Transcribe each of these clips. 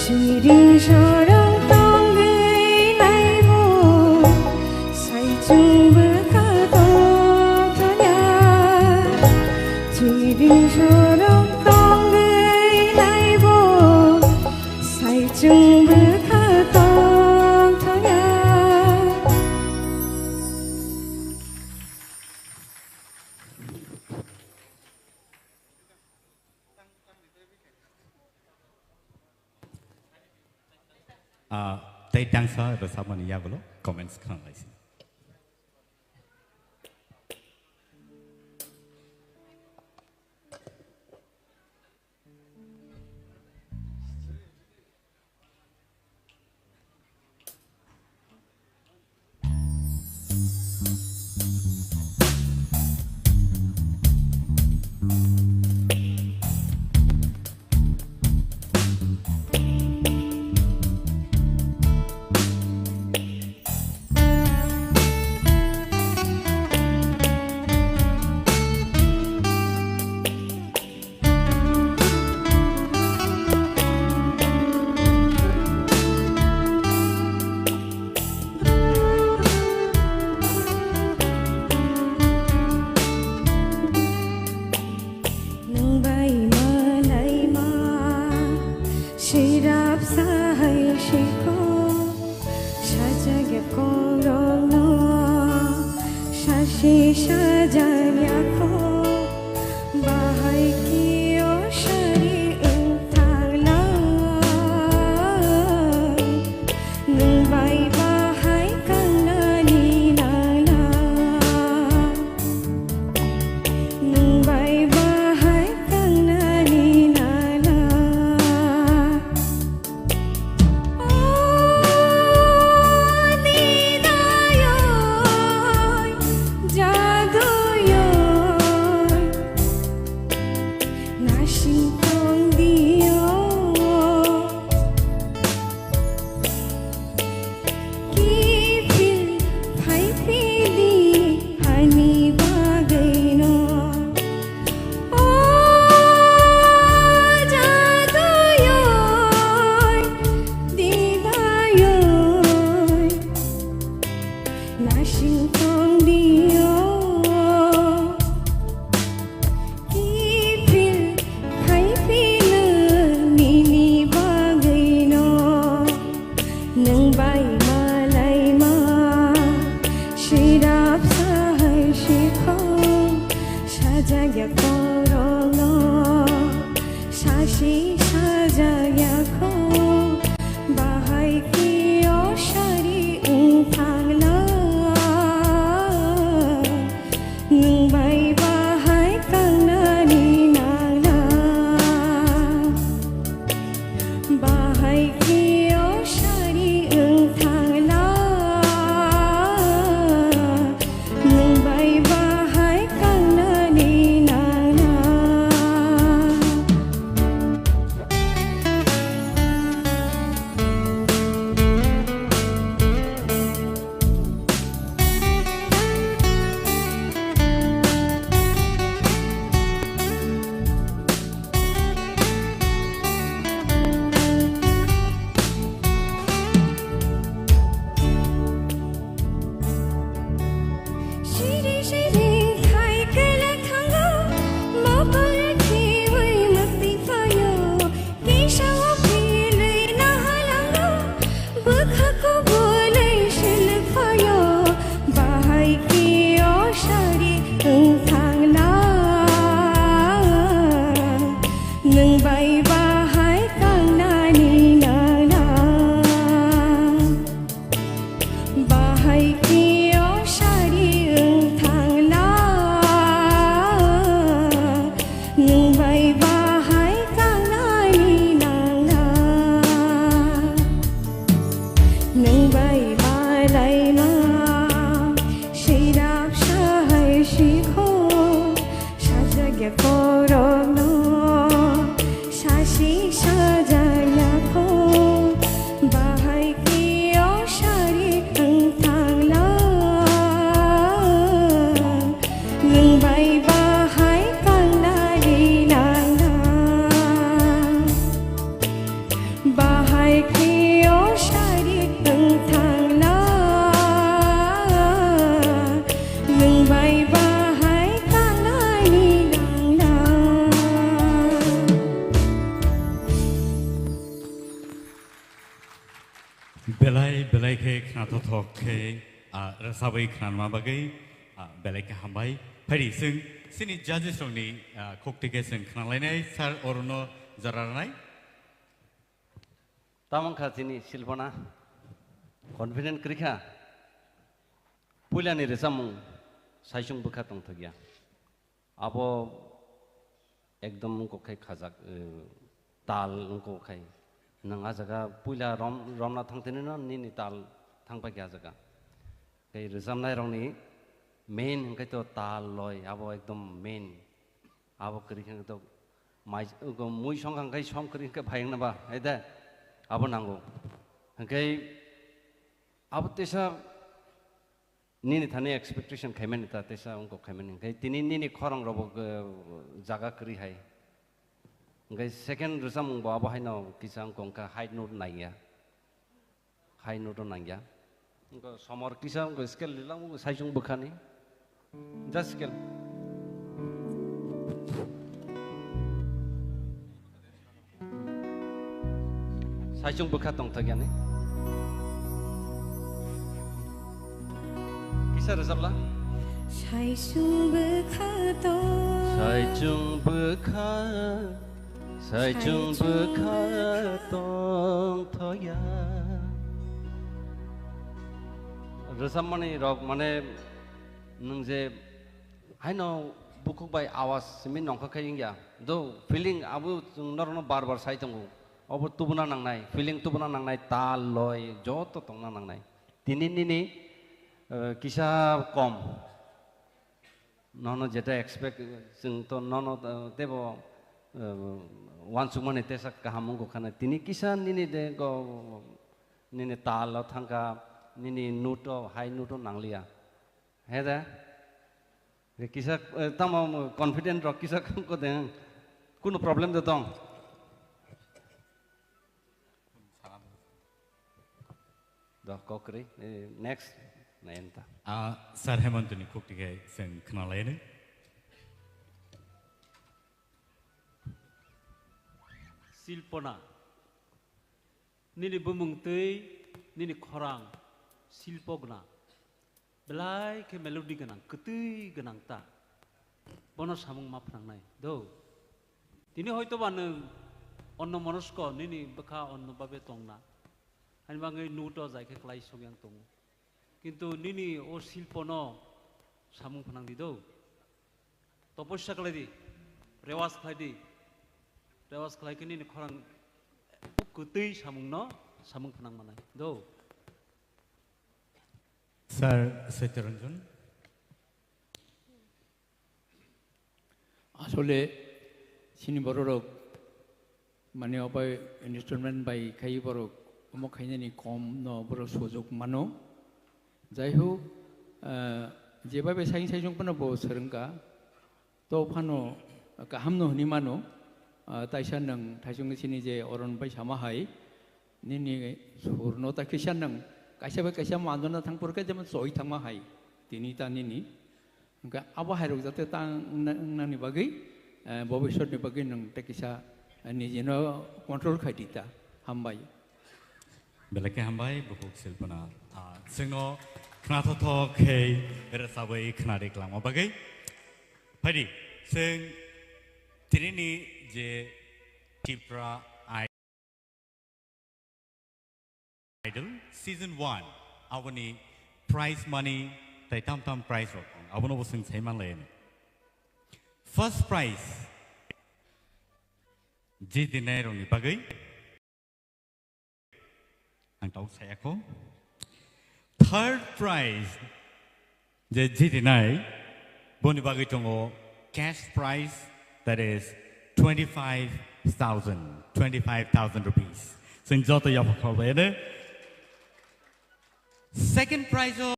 시린 사랑 땅에 날고 살중부가 더더냐 시린 사랑 땅에 날고 살중부가 더더냐 Tay dancer bersama ni ya bolo comments kan lagi. belai ke knato thok ke rasabai knan ma bagai belai ke hambai phari sing sini judges rong ni khokti ke sing khnalai nai sir orono jaranai tamang kha tini silpana confident krikha puilani resamung saisung bukha tong thogya abo ekdom ko khai khajak tal ko khai nanga jaga puila romna thangtene na ni tal thangpa kya jaga kai resamnai rong ni main kai to tal loi abo ekdom main abo krikha to mai ko mui song kai som krikha bhaing na ba aida abo nango kai abo tesa nini thane expectation khaimen ta tesa ongko khaimen kai tini nini khorang robo jaga kri hai ngai second resam ba ba haino kisang kongka high note naiya high note naiya ngo somor kisang ngo skill lilang saijung bukhani just skill saijung bukha tong thagyani kisa resam la 사이숭 부카도 사이중 부카 똥터야 resam mane nung je haino bukuk bai awas simin nongkha khaying ya do feeling abu norno bar bar sai tongu obo tubuna nangnai feeling tubuna nangnai tal loi joto tongna nangnai tini nini kisa kom nono jeta expect sing to nono debo wan sumane tesa kahamung ko khana tini kisan nini de go nini tal thangka nini nuto high nuto nanglia heda kisa tamo confident ro kisa ko de kuno problem de tong da kokri next naenta sir hemantuni khokti ke sing khnalai ne silpona nini bumung tei nini khorang silpogna belai ke melodi ganang ketui ganang ta bono samung ma phnangnai do tini hoyto banu onno monosko nini bakha onno babe tongna ani bangai nuto jaike klai songyang tong কিন্তু nini o silpono samung phnang di do তপস্যা khlai di rewas khlai di rewas khlai ke nini khorang kutui samung no samung phnang manai do sir setyaranjan আসলে সিনি বড়রক মানে অবাই instalment by খাই বড় অমুক খাইনানি কম ন বড় সুযোগ মানো যাই হোক যেভাবে সাইন সাইজং পানো বো সরঙ্কা তো ফানো গাহামনো হনি মানো তাইসান নং থাইসং সিনি যে অরণ বাই সামা হাই নিনি সুরনো তাকিসান নং কাইসা মানদনা থাংপরকে যেমন সই থাংমা হাই তিনি তা নিনি আবো হাইরক যাতে তাং নানি বাগै ভবিষ্যৎনি বাগै নং তাকিসা নিজেনো কন্ট্রোল খাইদিতা হামবাই belai ke hambai bukuk silpana singno knato thok ke rasabai khnari klama bagai phari sing tini je Tipra idol season 1 awani prize money tai tam prize rok abono bo sing saiman le first prize je dinai rong ni bagai ang tau saya ko third prize je je dinai boni bagai tongo cash prize that is 25,000 rupees sing joto ya phobele ne second prize o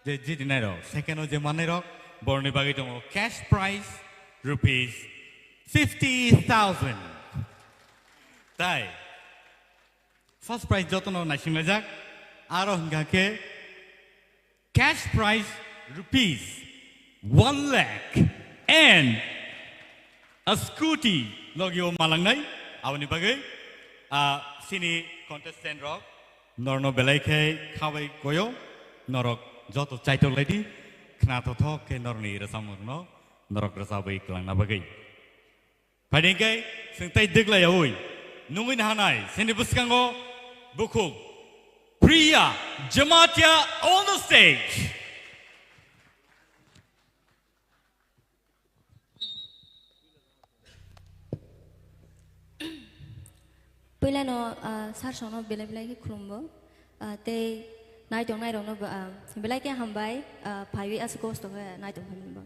je je dinai ro second o je manai ro boni bagai tongo cash prize rupees 50,000 tai first prize joto no naising lajak aro hingga ke cash prize rupees 1 lakh and a scooty logio malangnai awani bagai sini contestant rock Norno Beleke, Kawe Goyo, Norok Joto Chaito Lady, Knato Talk, Norni Rasamurno, Norok Rasabi Klanabagi. Padinke, Sinte Diglayoi, Nungin Hanai, Sindibuskango, Buku, Priya, Jamatia on the stage. Pula no sar sono bela bela ki krumbo te nai tong no bela ki hambai phawi as cost of nai tong hambo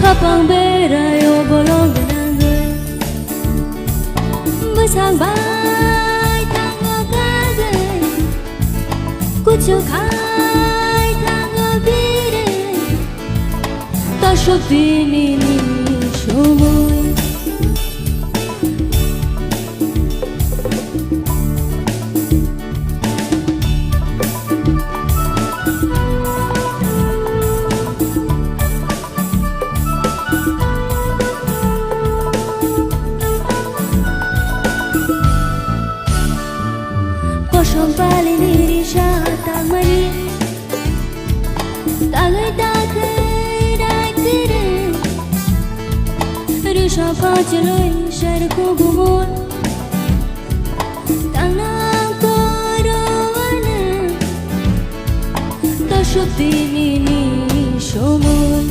Kapang berai obolong benanggai Besang bai tango gagai Kucu kai tango bire Tasho bini ni shumui Kosong paling diri syatang mani Tagai dai kiri Risha paceloi syarku gumun Tanang korowana Tasyut dini ni syumul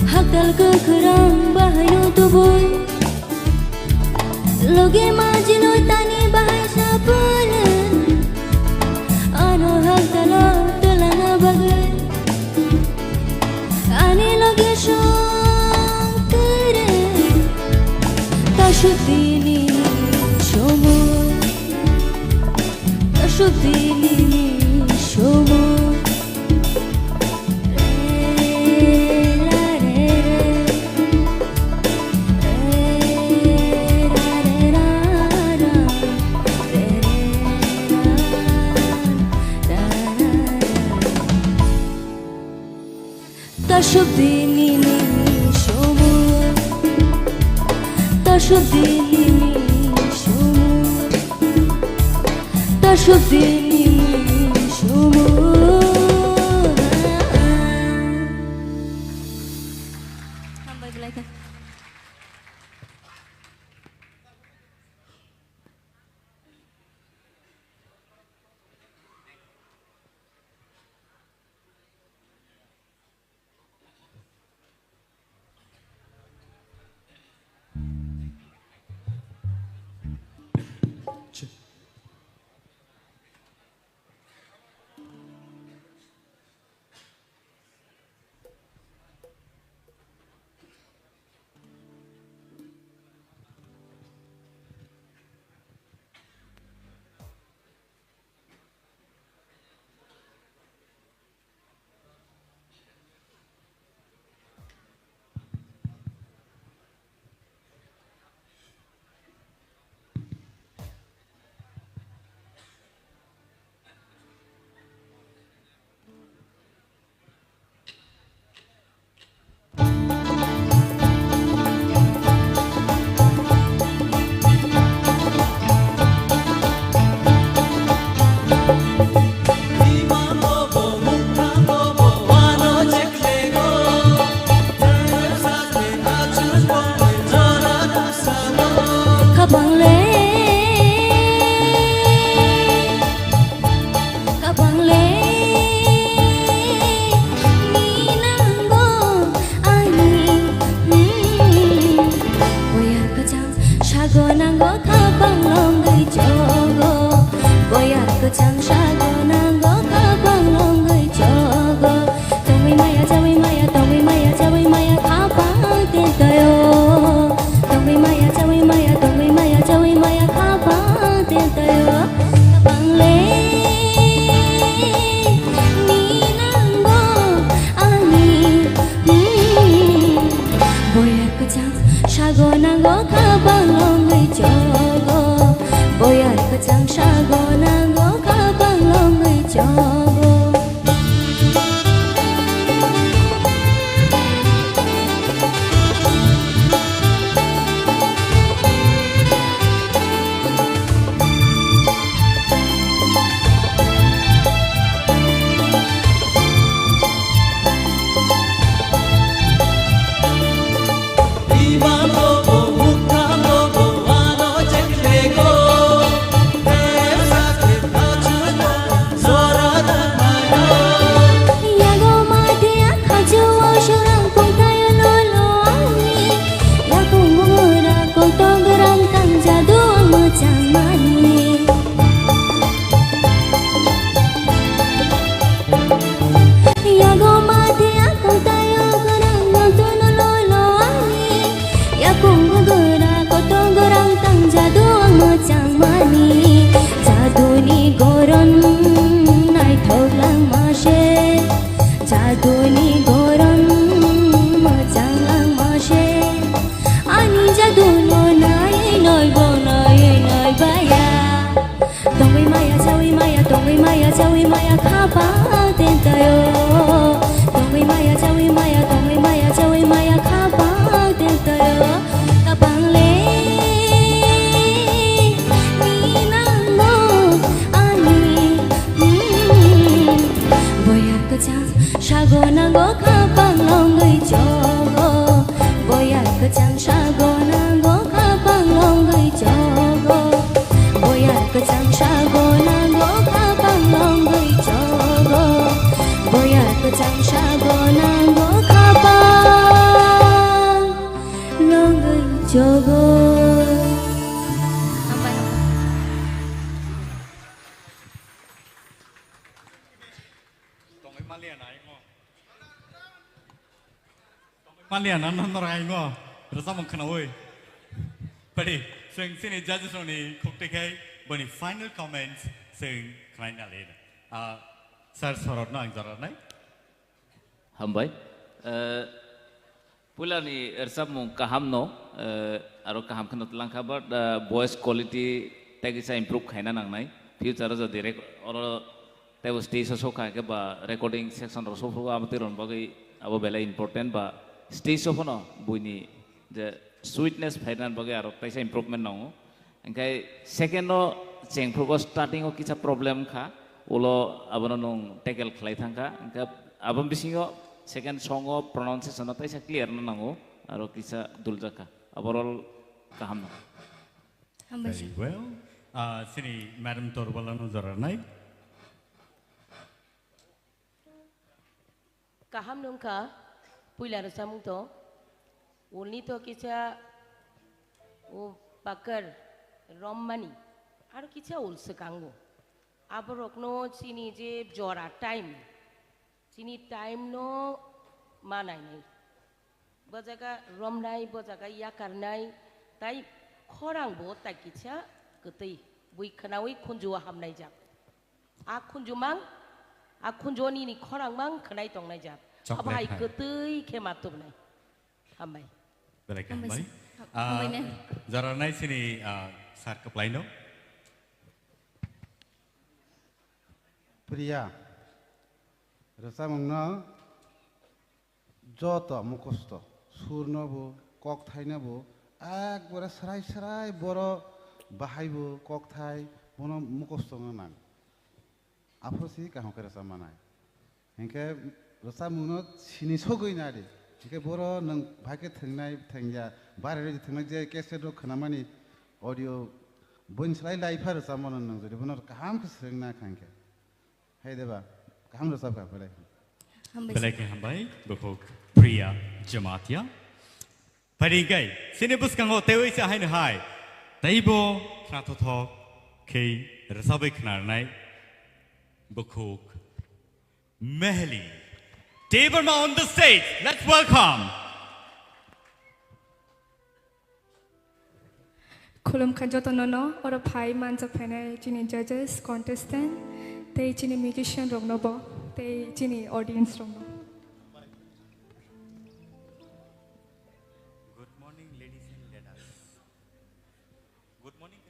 Hakdal kekerang bahayu tubuh Loge majinu tani bahai sapunan Ano hak talo tulana bagai Ani loge syong kere Tasyutini syomor Tasyutini syomor Tasyubini ni syumur Tasyubini ni syumur Tasyubini ni syumur hambai bela ki sago nago kapang longai jogo Malian nan rai ngo rasa mong kana oi pari sing sini judges oni khokte khai bani final comments sing khai na le sir sorot na ang sorot nai hambai pulani ersam mong kaham no aro kaham khano tlang khabar voice quality tagi sa improve khaina nang nai future jo direct oro tebo stage so kha ke ba recording section ro so fu amati ron bagai abo bela important ba stage of no buini the sweetness phainan bage aro taisa improvement no engkai second no cheng pro starting o kicha problem kha ulo abono nong tackle khlai thangka engka abam bisingo second song o pronunciation taisa clear na nango aro kicha duljaka overall kaham no very well sini madam torbalano zaranai kaham nungka puilar samung to ulni to kicha o pakar rommani ar kicha ulse kango aborokno chini je jora time chini time no manai nai bojaga romnai bojaga yakarnai tai khorang bo ta kicha ketei bui khanawi khunju hamnai jab a khunjumang a khunjoni ni khorang mang khnai tongnai jab abai ketei khematup nai hambai belai hambai zaranai sini sar keplai no priya rasa mongna joto mukosto surno bo kok thaina bo ekbare sarai sarai boro bahaibo kok thai bono mukosto nang afosi kahon ke rasa manai henke rasa mongno sini sogoi na de henke boro nang bhake thengnai thengja bare re thengnai je cassette ro khanamani audio bonslai live rasa monon nang jodi bono kaham ke sengna khangke hai deba kaham rasa ka belai belai ke hambai bokok priya jamatia Parigai, sini bus kango tewi sa hai hai. Taibo krato thok kei rasabe khnar nai bokok Mehli. Tipra on the stage. Let's welcome. Kulum kanjoto nono ora pai manjak phane chini judges contestant tei chini musician rognobo tei chini audience rogno. Good morning, ladies and ladies. Good morning,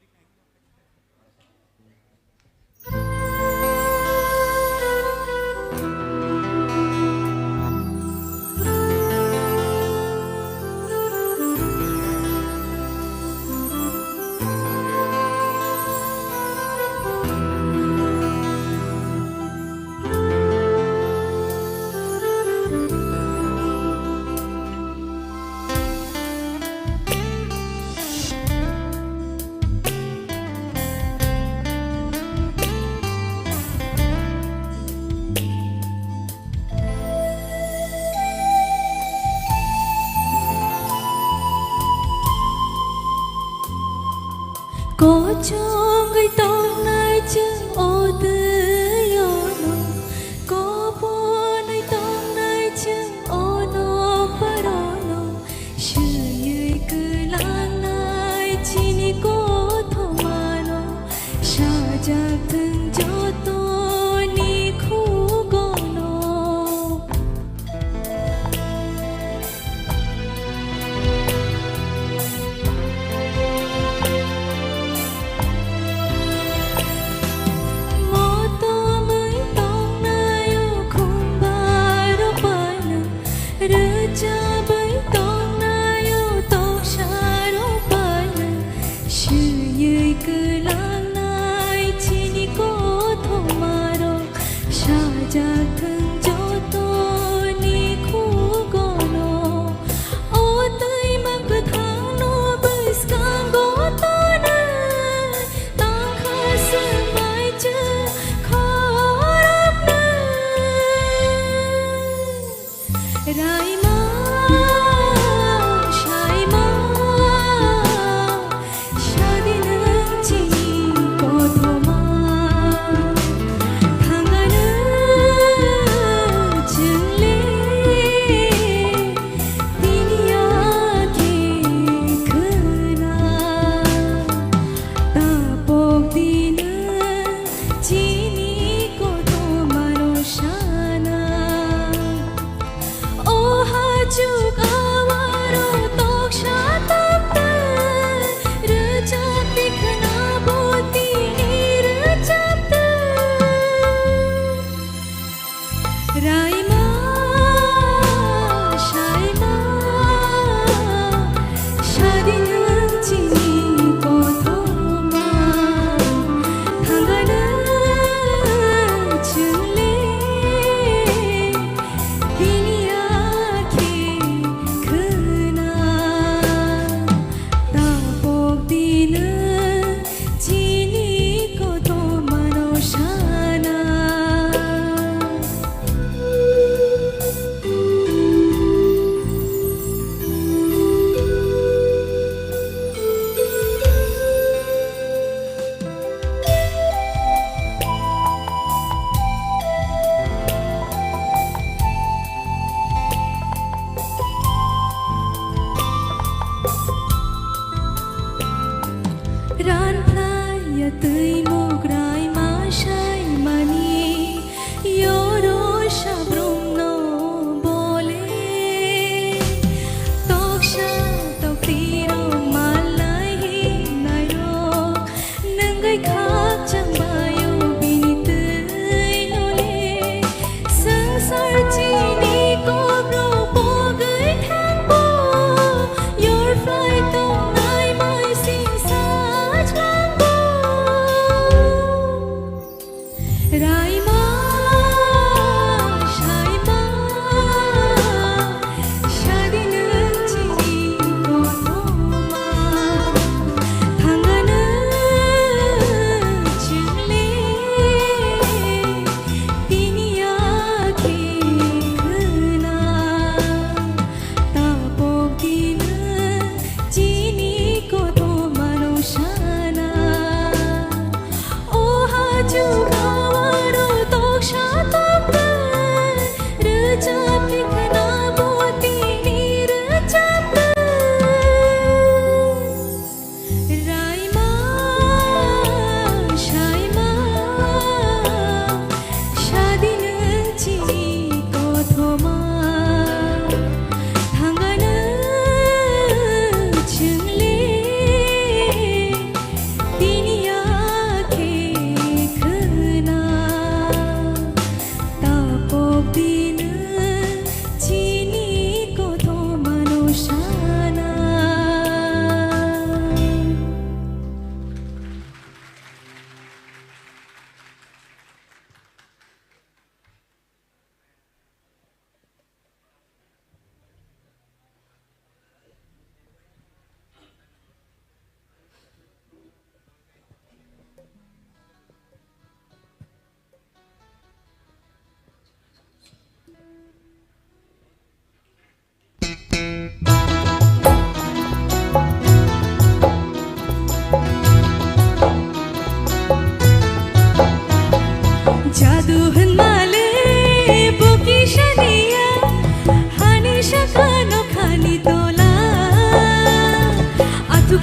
cho người tông nay chừng ô tư yo no có bố nay tông nay chừng ô no paro no sự như cứ lang nay chỉ ni có thọ mà no sa cha từng cho tôi ni khu go no cứ lang nay chỉ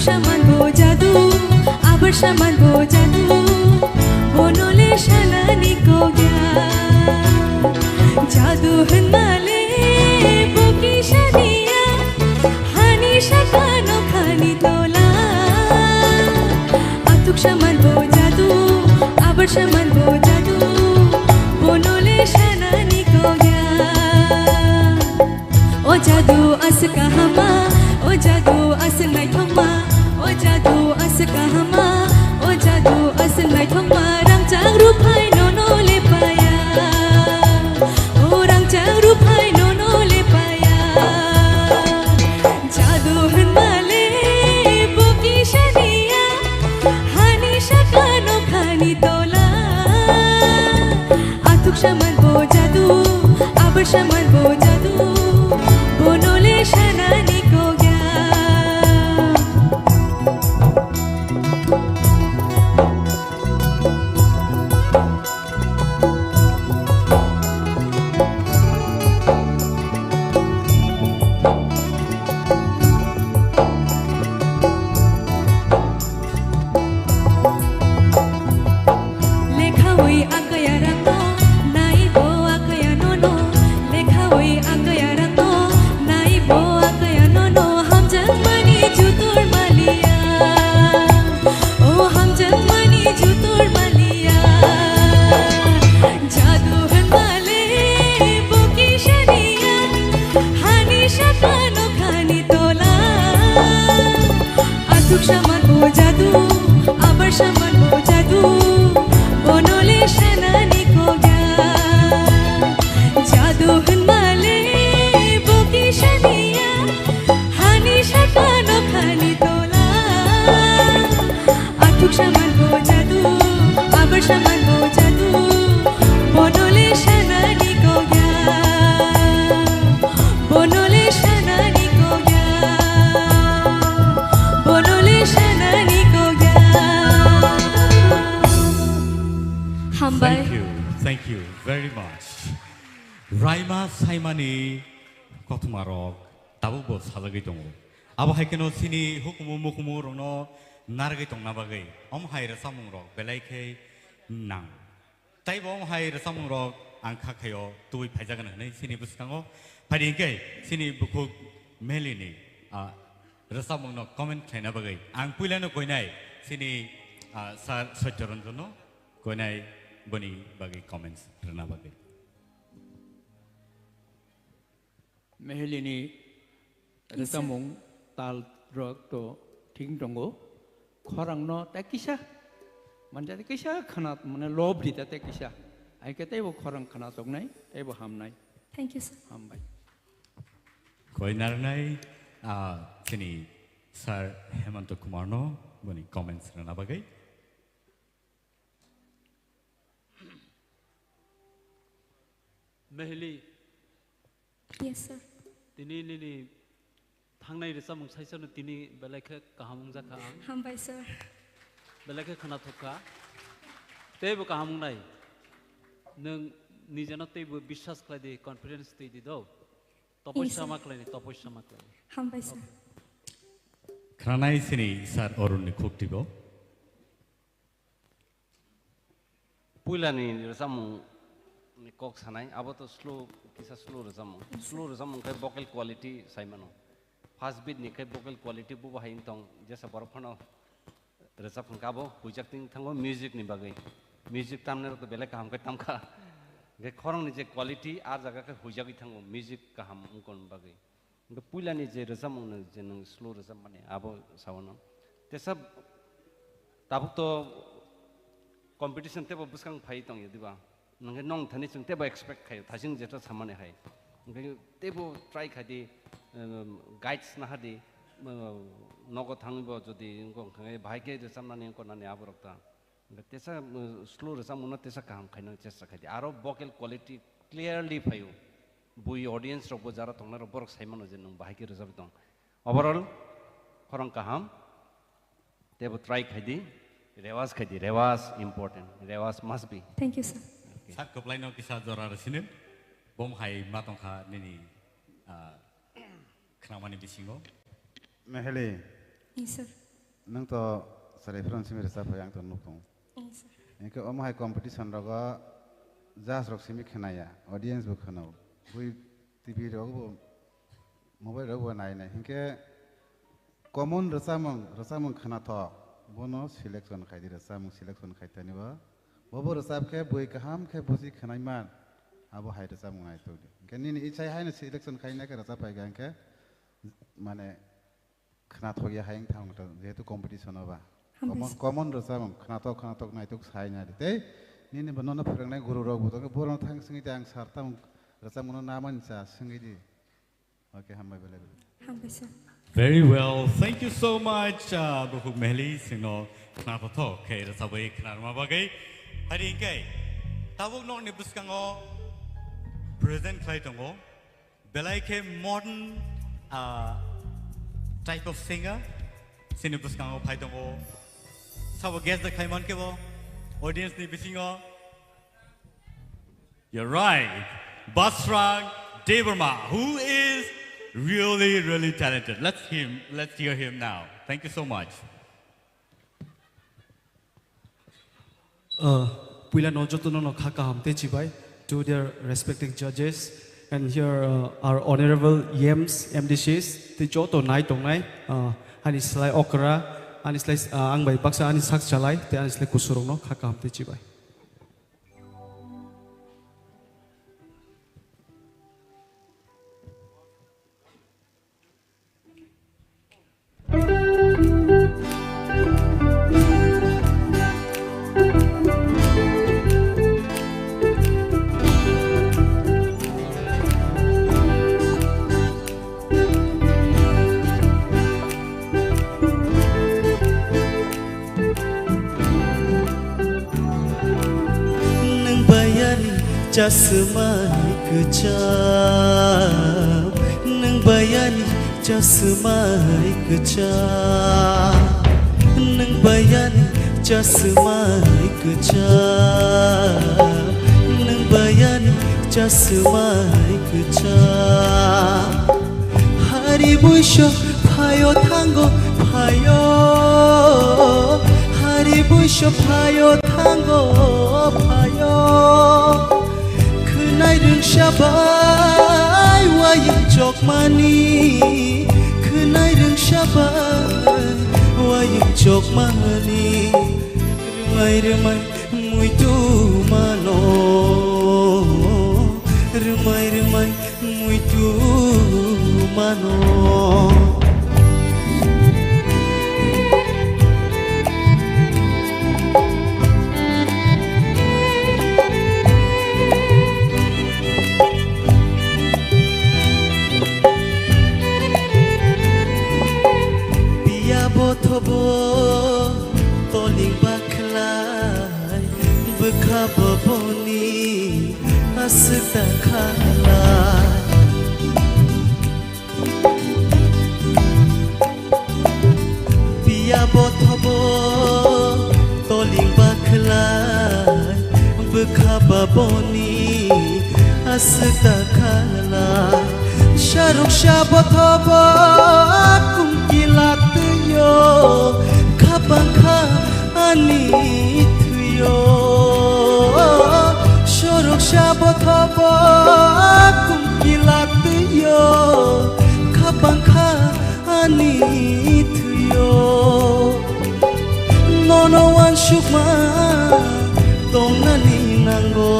সামানবো জাদু আবার সামানবো জাদু বনলে সানানি কোগা জাদু হনমালে বকি সানিয়া হানি সাকানো খানি তোলা আতুক সামানবো জাদু আবার সামানবো জাদু বনলে সানানি কোগা ও জাদু আস কাহামা ও জাদু আস নাই থমা ও জাদু আস কাহামা ও জাদু আস নাই থমা রাংচাং রুপাই নোনো লে পায়া ও রাংচাং রুপাই নোনো লে পায়া জাদু হনমালে বকি সানিয়া হানি সাকানো খানি তোলা আতুক সামানবো জাদু আবার সামানবো জাদু বনলে সানানি কোগা লেখা ওই আকায়া রাতো নাই বো আকায়া নোনো লেখা ওই আকায়া রাতো নাই বো আকায়া নোনো হামজাং মানি জুতোর মালিয়া ও হামজাং মানি জুতোর মালিয়া জাদু হনমালে বকি সানিয়া হানি সাকানো খানি তোলা আতুক সামানবো জাদু আবার সামানবো জাদু বনলে সানানি কোগা জাদু হনমালে বকি সানিয়া হানি সাকানো খানি তোলা আতুক সামানবো জাদু আবার সামানবো জাদু বনলে সানানি কোগা বনলে সানানি কোগা বনলে সানানি কোগা হামবাই Thank you very much. Raima Saimani Kotmarok, Tabubo Salagitong. Abahakeno Sini, Hukumu Mukumu, Rono, Nargitong Nabagay, Omhaira Samurok, Belake, Nang. Taibom Haira Samurok, Ankakayo, Tui Pajagan, Sini Buskango, Padinke, Sini Buku Melini, Rasamono, comment Kainabagay, Ankpulano Koinai, Sini Sacharantono, Koinai. Boni bagi comments rena bagi. Mehelini resamung tal rok to ting tongo khorang no takisha manja takisha khanat mane lob di takisha ai kete bo khorang khana tok nai te bo ham nai. Thank you, sir. Ham bai Koi narnai sini Sir Hemanto Kumar no boni comments rena bagi. Mehli Yes, sir. tini ni thangnai resa mung saisa no tini belakhe kahamung jaka ang Hambai, sir. belakhe khana thoka tebo kahamung nai nung nijana tebo bishwas khlai di confidence tei di do toposhya ma khlai ni toposhya ma khlai Hambai, sir. Kranai sini Sir Orun ni khuktibo. Puilani resamung ni kok sanai abo to slow kisa slow resamung kai vocal quality saimano fast beat ni kai vocal quality bu bahain tong jesa borphano resap kabo hujak ting thango music ni bagai music tamne to belek ham kai tamkha ge khorong ni je quality ar jaga kai hujak thango music ka ham kon bagai ge puilani je resamung ni je nang slow resam mane abo sawano tesab tabuk to competition te bo buskang phai tong yediba nang nong thani chung te bo expect khai thasing jeta samane hai ngai te bo try khadi guides na hadi nogo thangbo jodi ngong khai bhai ke de samnani ko nani aborokta tesa slow resam una tesa kam khaina chesta khadi aro vocal quality clearly phayu bui audience ro bo jara tongna ro borok saimano je nong bhai ke resab tong overall khorang kaham te bo try khadi Rewas important. Rewas must be. Thank you, sir. Sat koplai no kisah jora resinin, bom hai matong kha nini kenamani bisingo. Meheli, Yes, sir. nang to sarai front simi rasa phayang to nukong engke omai competition rogo jas rok simi khnaya audience bo khano bui tv rogo mobile rogo nai nai engke common rasamung khana to bono selection khaidi rasamung selection khaitani ba bobo rasab ke bui kaham ke busi khanai man abo hai rasamung nai to engke ni ichai hai na selection khaina ke rasab pai gangke mane khana thogia haing thang ta jehetu competition ba common rasamung khana to nai to sai na te ni bono phrangnai guru rok bo to bono thang singi tang sartam rasamung naman cha singi di okay hambai bele Hambasa. Very well. Thank you so much, Buku Meli. Sino kenapa toh? Okay, rasa baik kenapa bagai hari ini? Tabuk nok ni buskango present klay tongo. Belai ke modern type of singer. Sini buskango pai tongo. Sawo guest the klay man ke bo. Audience ni bisingo. You're right. Basrang Deverma, who is really talented. Let's hear him now. Thank you so much. Pula no jotono no khaka hamte chibai to their respective judges, and here our honorable yams MDCs the joto nai tong nai ani slai okra ani slai ang bai baksa ani sak chalai te ani slai kusurong no khaka hamte chibai. Jasmani kecap nang bayani jasmani kecap nang bayani jasmani kecap nang bayani jasmani kecap hari busho payo tango payo hari busho payo tango payo Nai rung shabai wayang jok mani Kenai rung shabai wayang jok mani Remai mui tu mano Remai mui tu mano Toling baklai bekaboni asda khalai biya bothobo toling baklai bekaboni asda khalai sharuk shabothobo kumkilat yo kapangka ani tuyo shorok shabothaba kumkilat yo kapangka ani tuyo nono wan shukma tongnani nango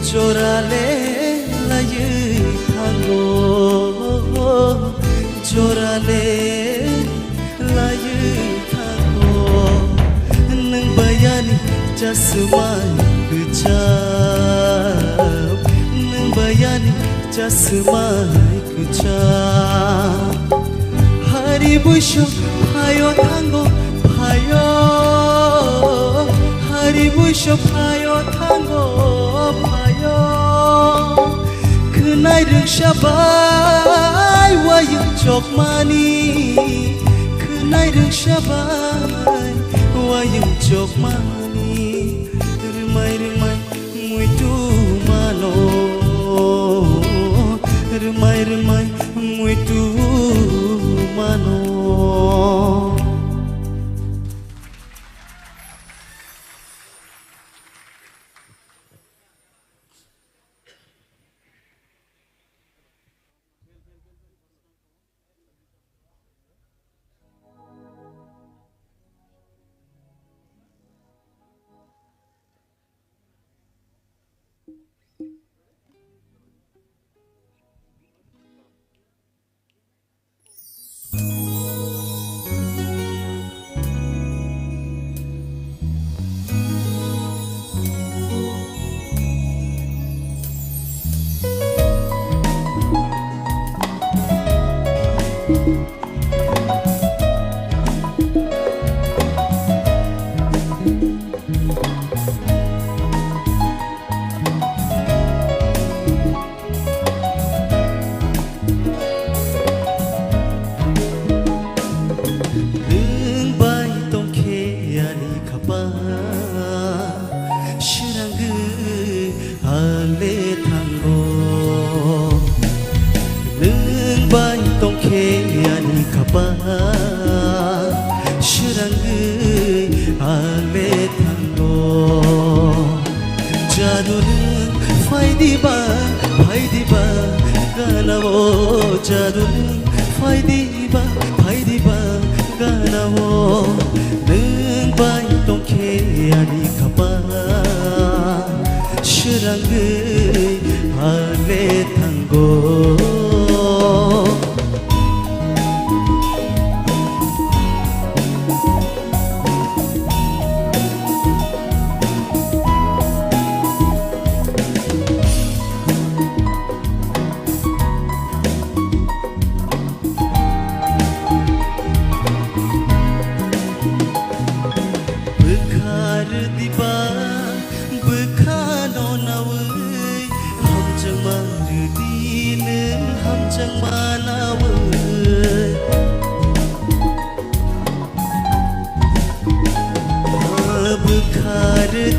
jorale laye thango jorale layu thango nang bayani jasmani kecap nang bayani jasmani kecap hari busho payo tango payo hari busho payo tango payo kenai rung shabai wayang jok mani Kenai rung shabai wayang jok mani Remai mui tu mano Remai mui tu mano गानावो जादु फायदिबा फायदिबा गानावो नों बाय दंखे आनि खापा सोरांगै हाले थांगो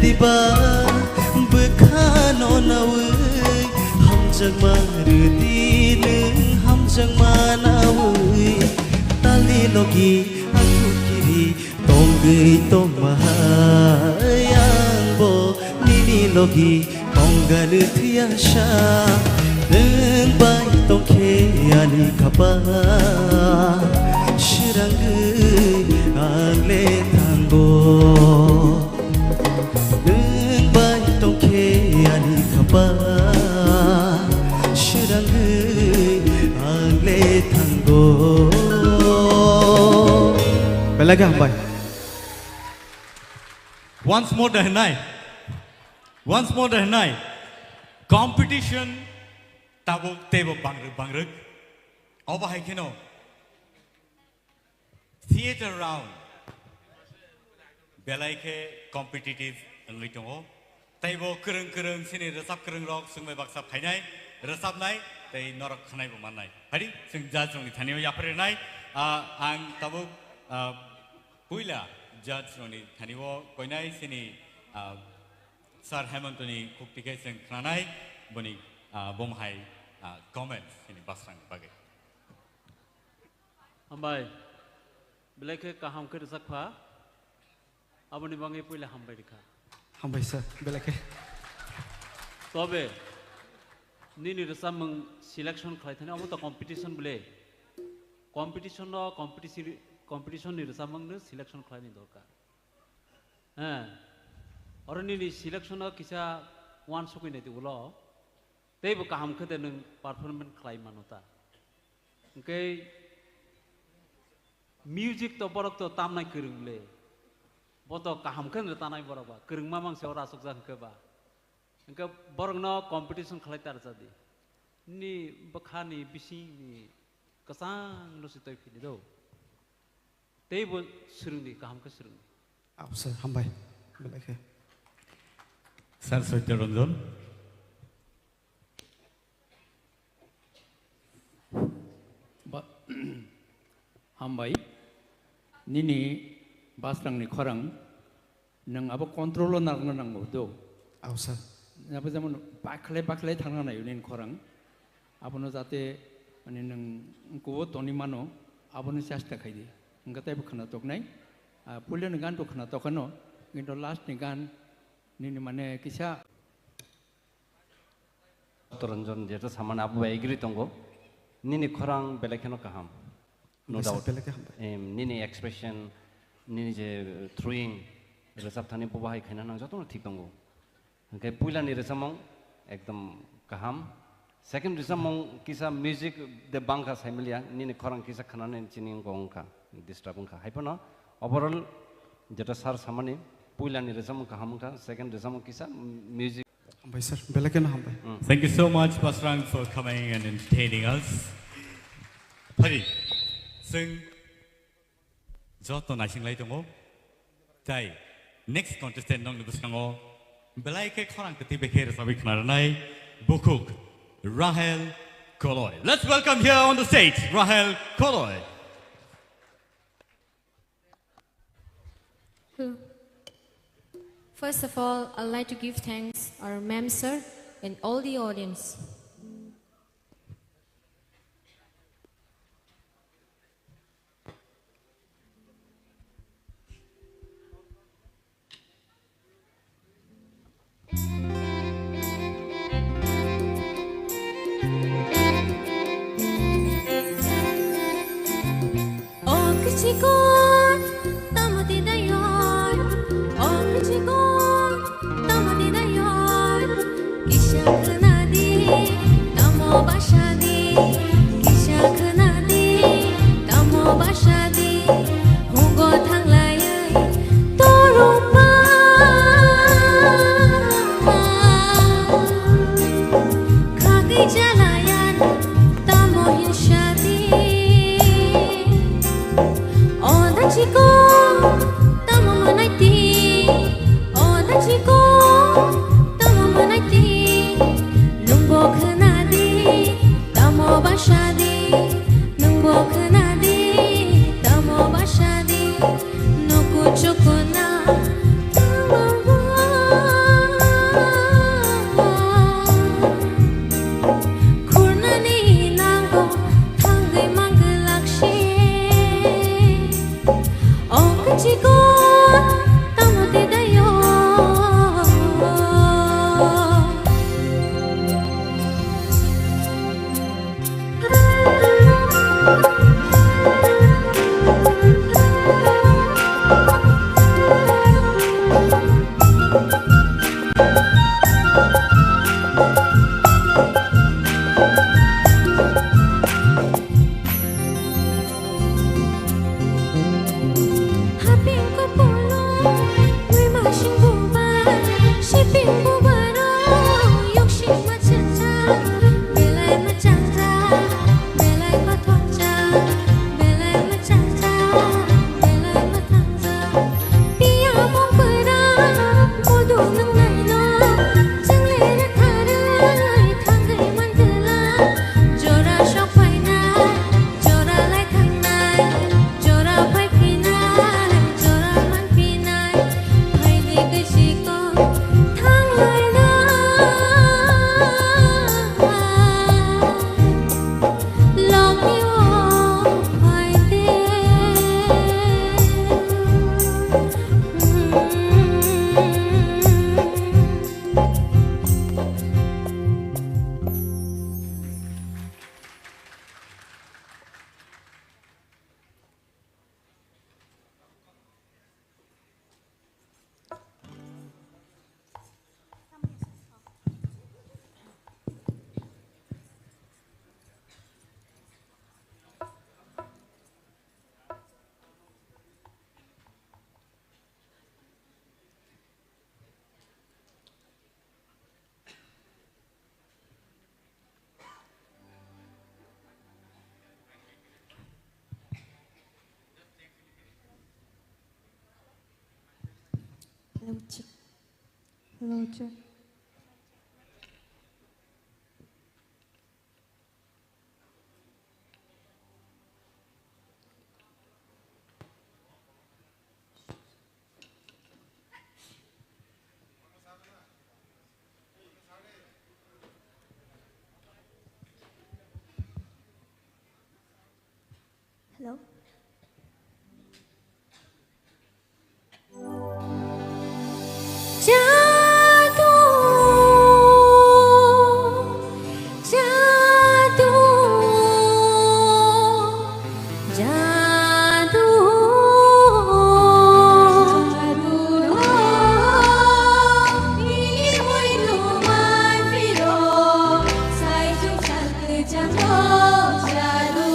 दिबा बखानो नावै हमजों मारुति नों हमजों मानावै तालि लगी आखुकिरि तंगै तंमाहाय आंबो निनि लगी तंगानो थैयासा नों बाय तंखे आनि खापा सोरांगै आंले थांगो Belaga hambai. Once more dahnai. Once more dahnai. Competition tabo tebo bangruk. Oba haikeno. Theather round. Belaike competitive litongo. Tabo kereng sini resap kereng rock sungmai baksap hainai. Resap nai. Tay norak khanai bo manai. Hari sing judge ngi thaniyo yapre nai. Ang tabo Puila judge noni thaniwo koinai sini Sir Hemantoni kuktike sing kranai boni bomhai comments sini basrang bage. Ambai belake kaham ke sakpa aboni bangi puila hambai dikha. Hambai sir, belake. Tobe nini resamung selection khlai thani amo to competition bole. Competition no competition ni resamung ne selection khlai ni dorkar. Or nini selection no kisa one sokoi ne ulo. Tei bo kaham khate nung performance khlai manota. Okay music to borok to tam nai kerung le. Boto kaham khan re tanai borok ba kerung mamang se ora sokjang ke ba. Engka borok no competition khlai tar jadi. Ni bakhani bisi ni kasang no sitoi fili do. Tei bo surung ni kaham ke surung. Aap sir hambai belake. Sir Satya Ranjan. Hambai nini basrang ni khorang nang abo control narna nang do. Aap sir. Napa zaman bakle thangna na yunin khorang abono jate mane nang ko toni mano abono chesta khai di ngatai khana tok nai pulen gan to khana tokano kinto last ni gan nini mane kisa Toranjon jeta saman abu agree tongo nini khorang belakeno kaham no doubt nini expression nini je throwing resap thani bobahai khaina nang joto thik tongo okay puila ni resamong ekdam kaham second resamong kisa music de bangka samilia nini khorang kisa khana ne chining gongka disturbing kha haipono overall jeta sar samani puila ni resamong kaham ka second resamong kisa music Hambai sir belake na hambai. Thank you so much Basrang for coming and entertaining us. Hari sing joto na singlai tongo tai next contestant nong buskango belai ke khorang keti bekher sabi khnarnai bukuk Rahel Koloy. Let's welcome here on the stage Rahel Koloy. First of all, I'd like to give thanks our ma'am sir and all the audience. 엉치곤 떠무디다연 엉치곤 떠무디다연 기샤 그나디 떠모 바샤디 기샤 그나디 떠모 바샤디 홍고 탕라의 또로파 가기 잘라얀 떠모 힌샤디 Chico, tamo manaiti. Oh, na chico, tamo manaiti. Nungbo khnadi, tamo bashadi. Nungbo khnadi, tamo bashadi. Nuku chukuna, tamo Kurnani nango, thangai mangalakshi. Chico, tamudidayo. Hello, check. Hello, check. Hello. Jadu, jadu, jadu, jadu. Ini hui luman filo, sai chung chan ke jadu, jadu.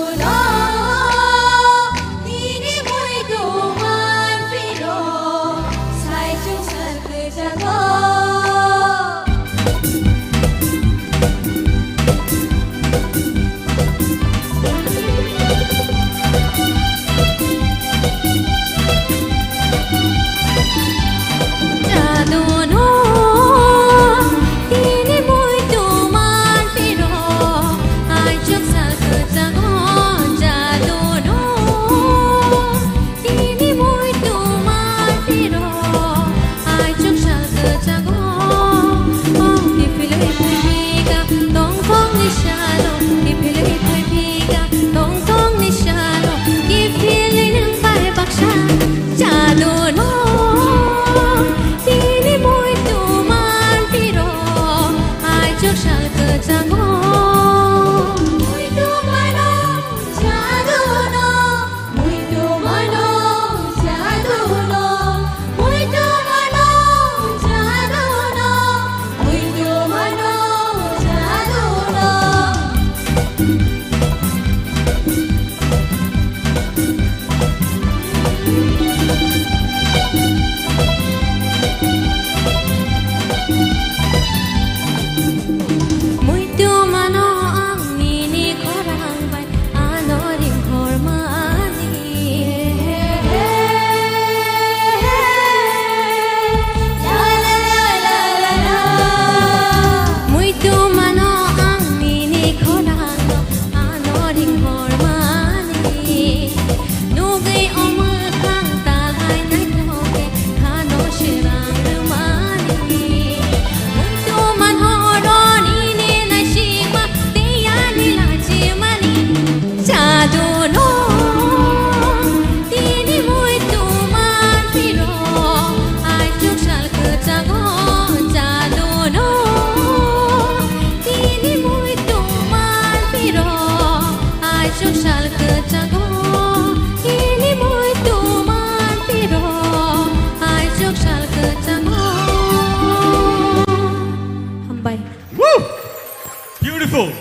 Beautiful.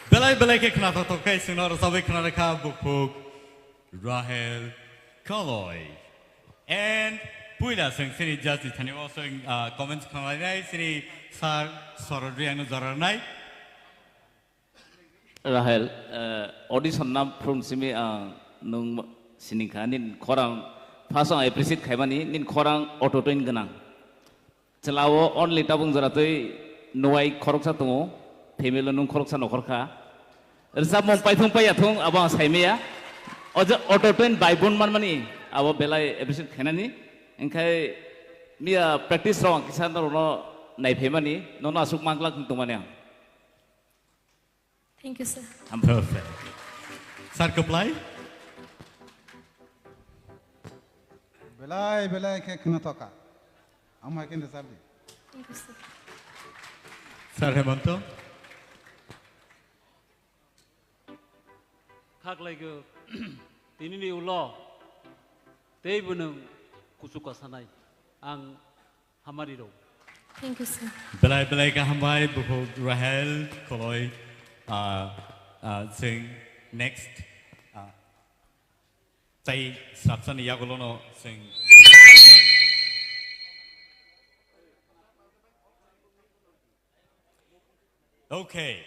Belai belai ke kena tato kai sinor sabai kena reka bukuk Rahel Kaloy. And puila sing sini judge thani also comments kena nai sini sar sorodri anu zarar nai. Rahel, audition nam from simi nung sinika nin korang pasang appreciate kaimani nin korang auto train ganang. Celawo only tabung zaratui nuai korok sa tungo, family nung korok sa nokorka. Rasa mong paithong payathong abang saimia. Oja auto train by bon man mani abo belai appreciate kainani. Engkai mia practice rawang kisan no nai famani nono asuk manglak tumanya. Thank you, sir. I'm perfect. Sir Kaplai. Belai belai ke kena toka. Am hakin resabi. Thank you, sir. Sir Hemanto. khak lai go tini ni ulo tei bunung kusuka sanai ang hamari ro. Thank you, sir. Belai belai ka hambai bukuk Rahel Kaloy. Sing next. Tay sapsan yagolono sing. Okay.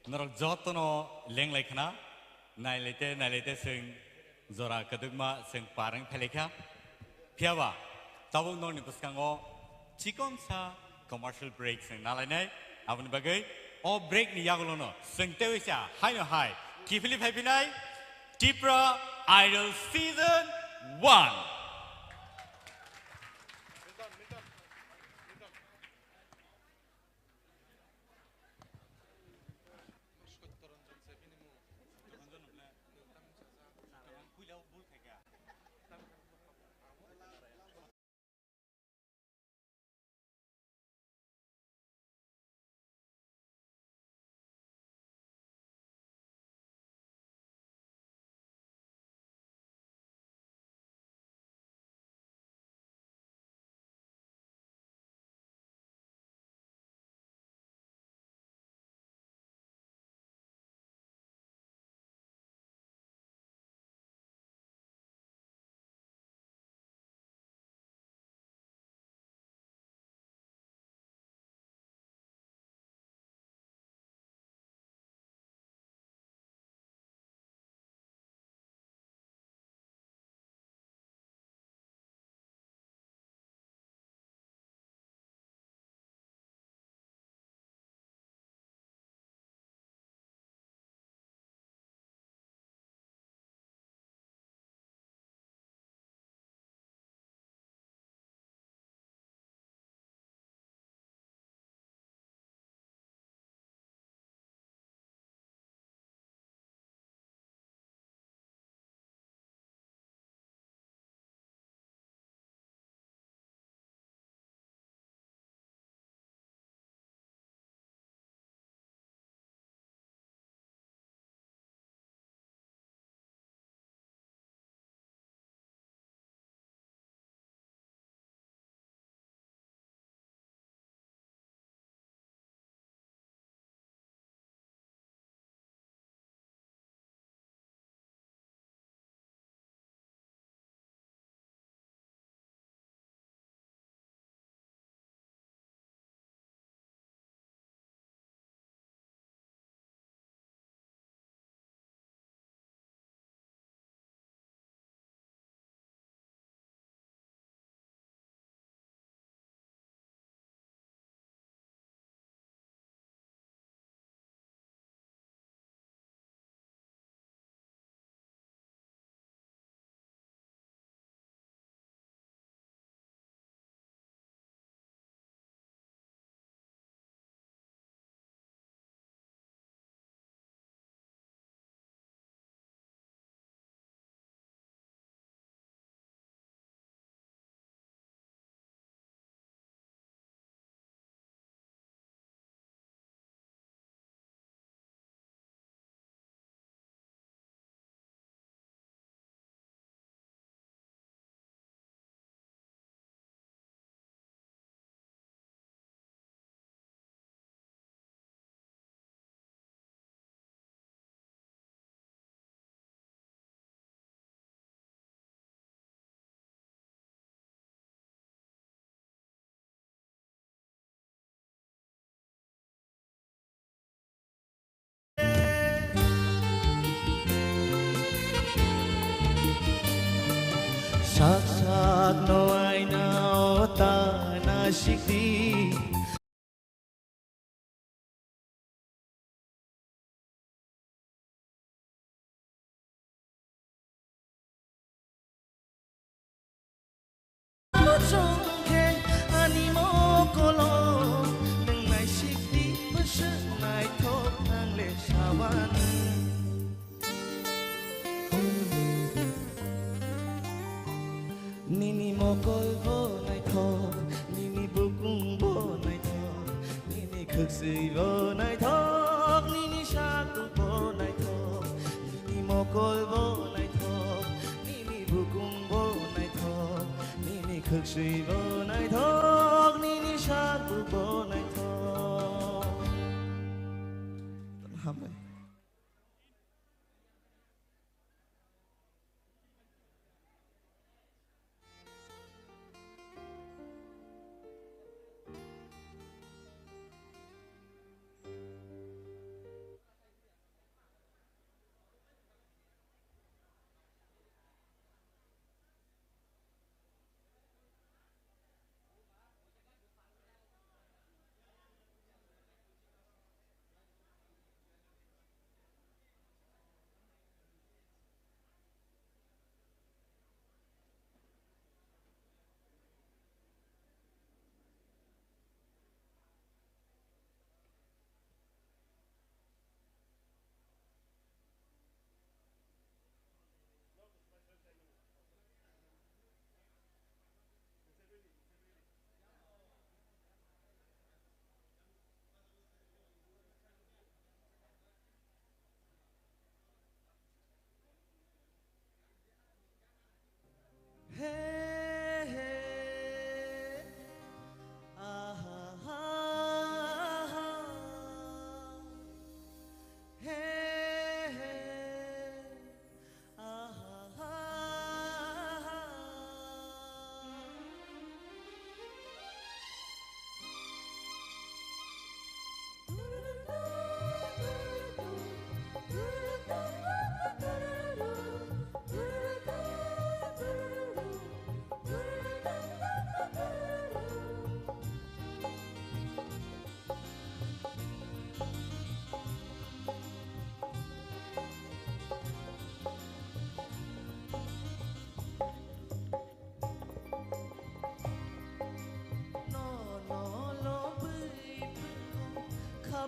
Narok jotono leng lekna. Nailete sing zora kadugma sing parang peleka. Piawa. Tabung nong ni puskango. Chikon sa commercial break sing nalanay. Abang bagay. O break ni yagolono. Sing tewisya. Hi no hi. Kifili pepinay. Tipra Idol Season 1. sak sak no ai na ta na shikti Nini mokol bo nai tho Nini bukung bo nai tho Nini khực sui bo nai tho Nini shakung bo nai tho Nini mokol bo nai tho Nini bukung bo nai tho Nini khực sui bo nai tho Nini shakung bo nai tho Hamai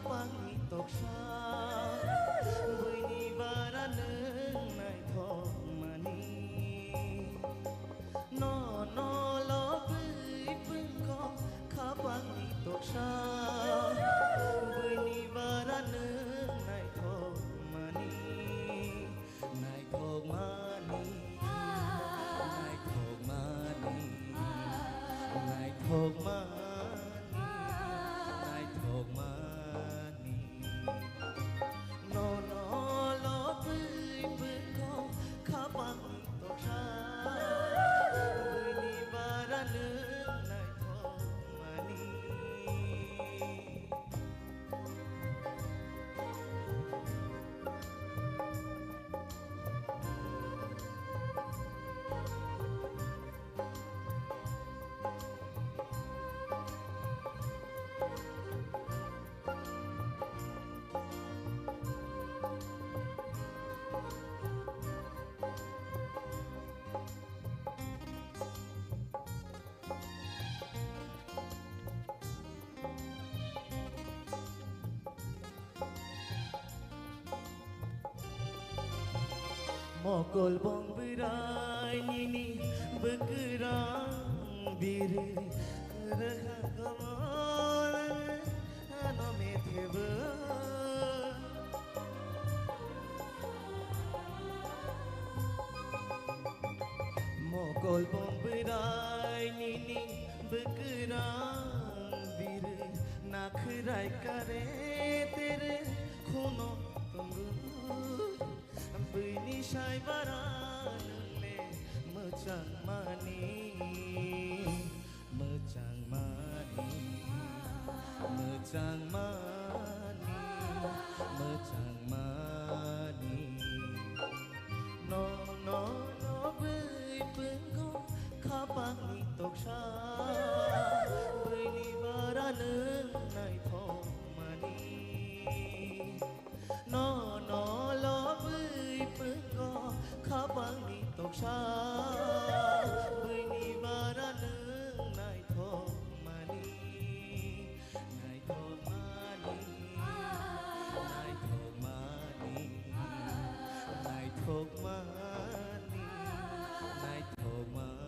Pangi tok sa Bui ni bara neng nai thok mani No no lo bui pung ko Kha pangi tok sa Bui ni bara neng nai thok mani Nai thok mani Nai thok mani Nai thok mani Nai thok mani Mokol bong berai nini bekerang diri Rehagamon ano metheba Mokol bong berai nini bekerang diri Nakhrai kare tere khono tunggu Bini shai baran le mechang mani mechang mani mechang mani mechang mani no no no bui pung ko toksa Bini barana naithomani No no lo bui pengko Khabangni toksa Bini barana naithomani Naithomani Naithomani Naithomani Naithomani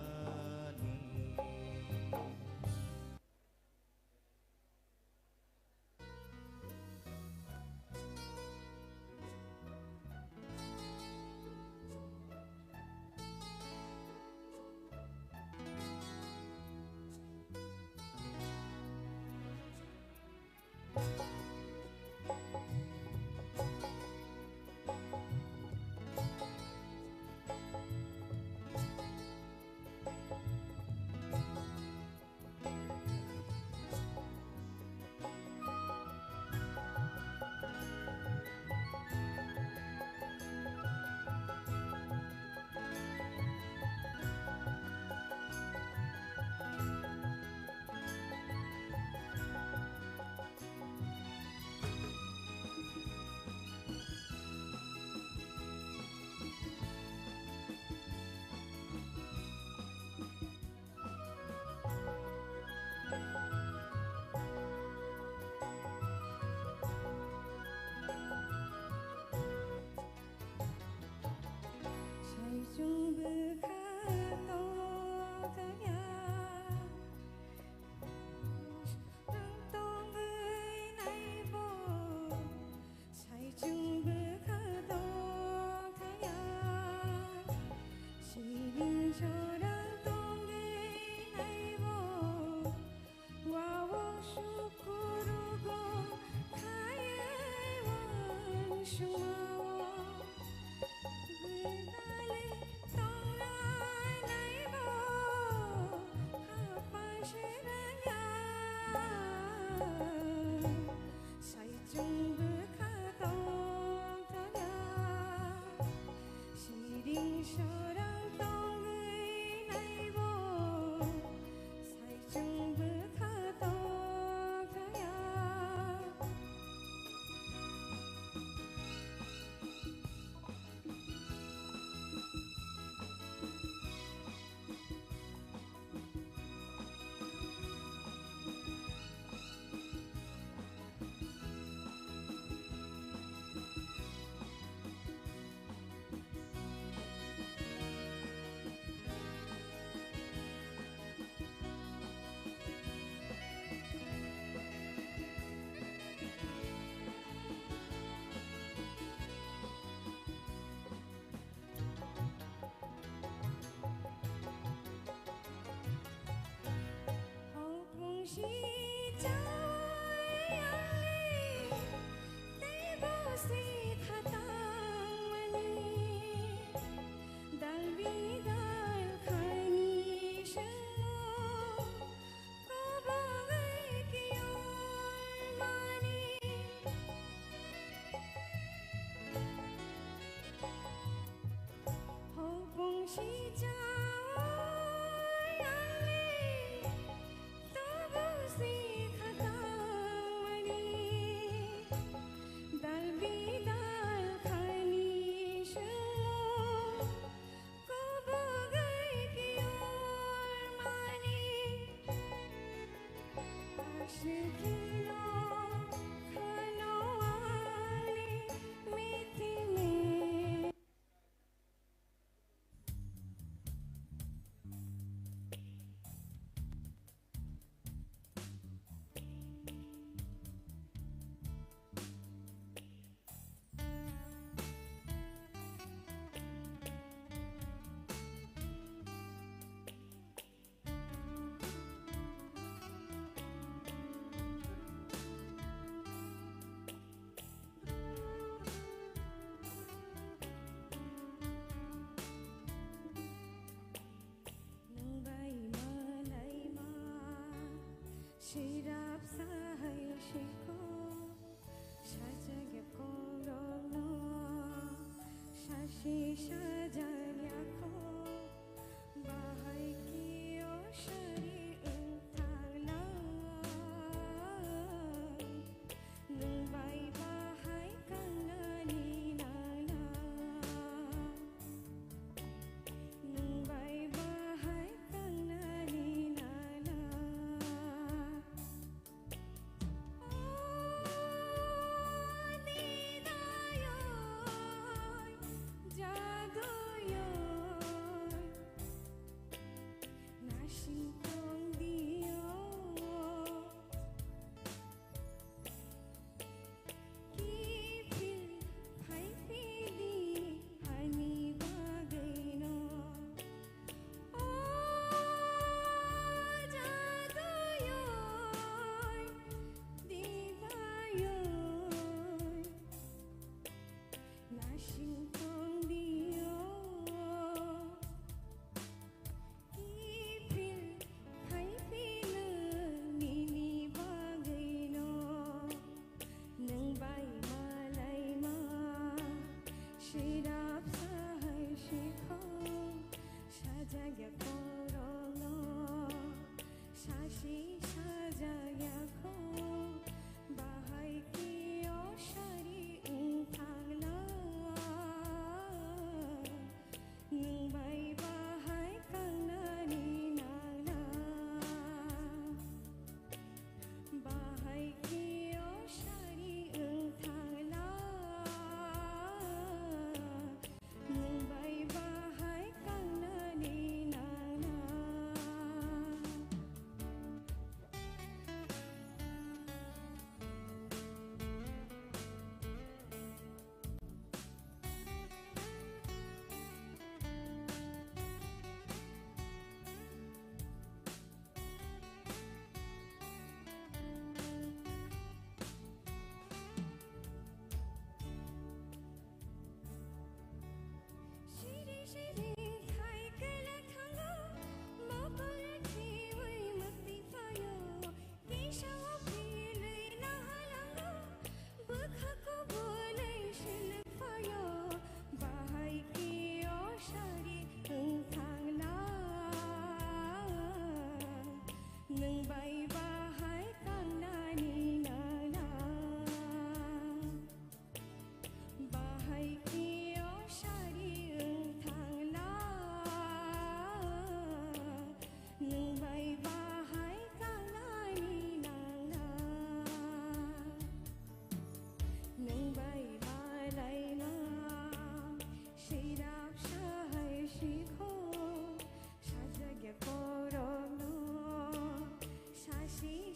Shisha jalya ko bahai ki o shari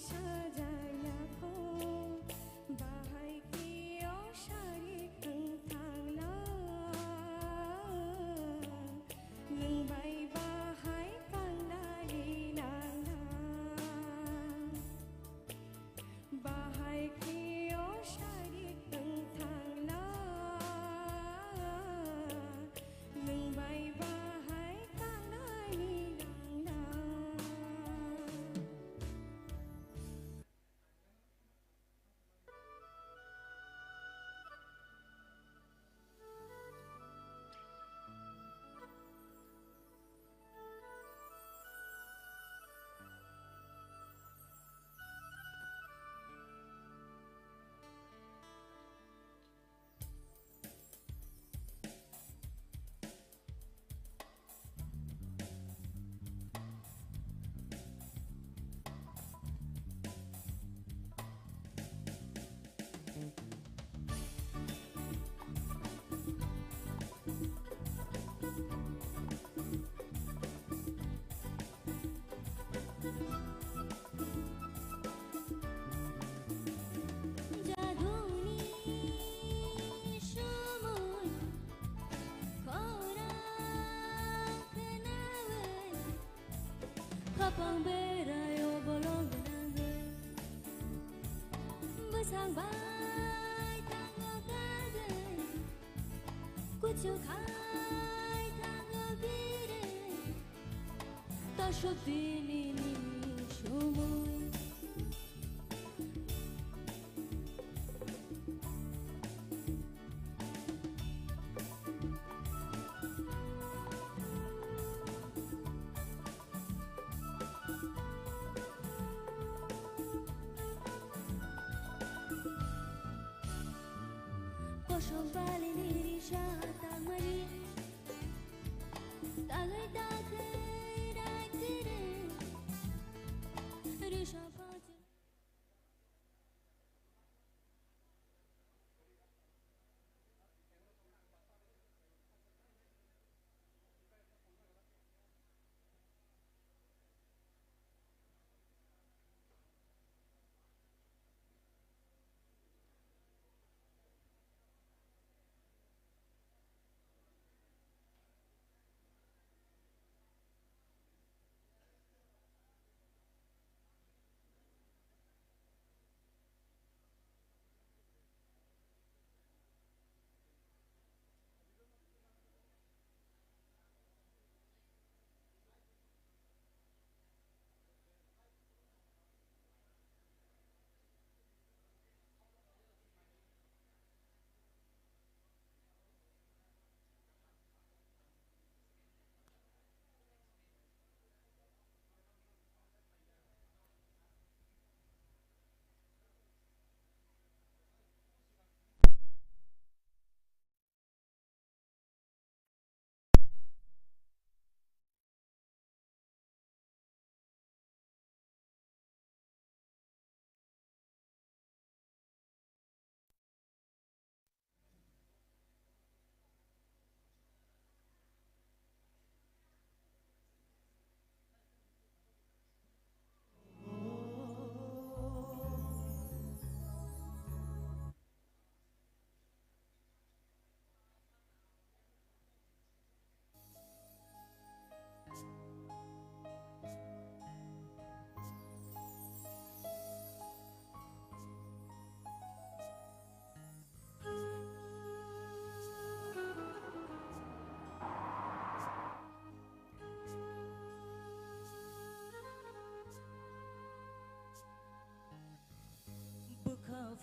साजायनाखौ बाहायखियाव सारिख थांना लोंबाय बाहाय कांनानै नांना बाहायखियाव सारिख थांना लोंबाय बाहाय कांनानै नांना जादुनि समय खराखनावै खापां बेरायाव बलंगनाङै बोसांबाय थाङो गादै कुचुखाय थाङो बिरै तासदिनि समय Kosong balik diri syatang mari Tagai-tagai rai kiri Risha pati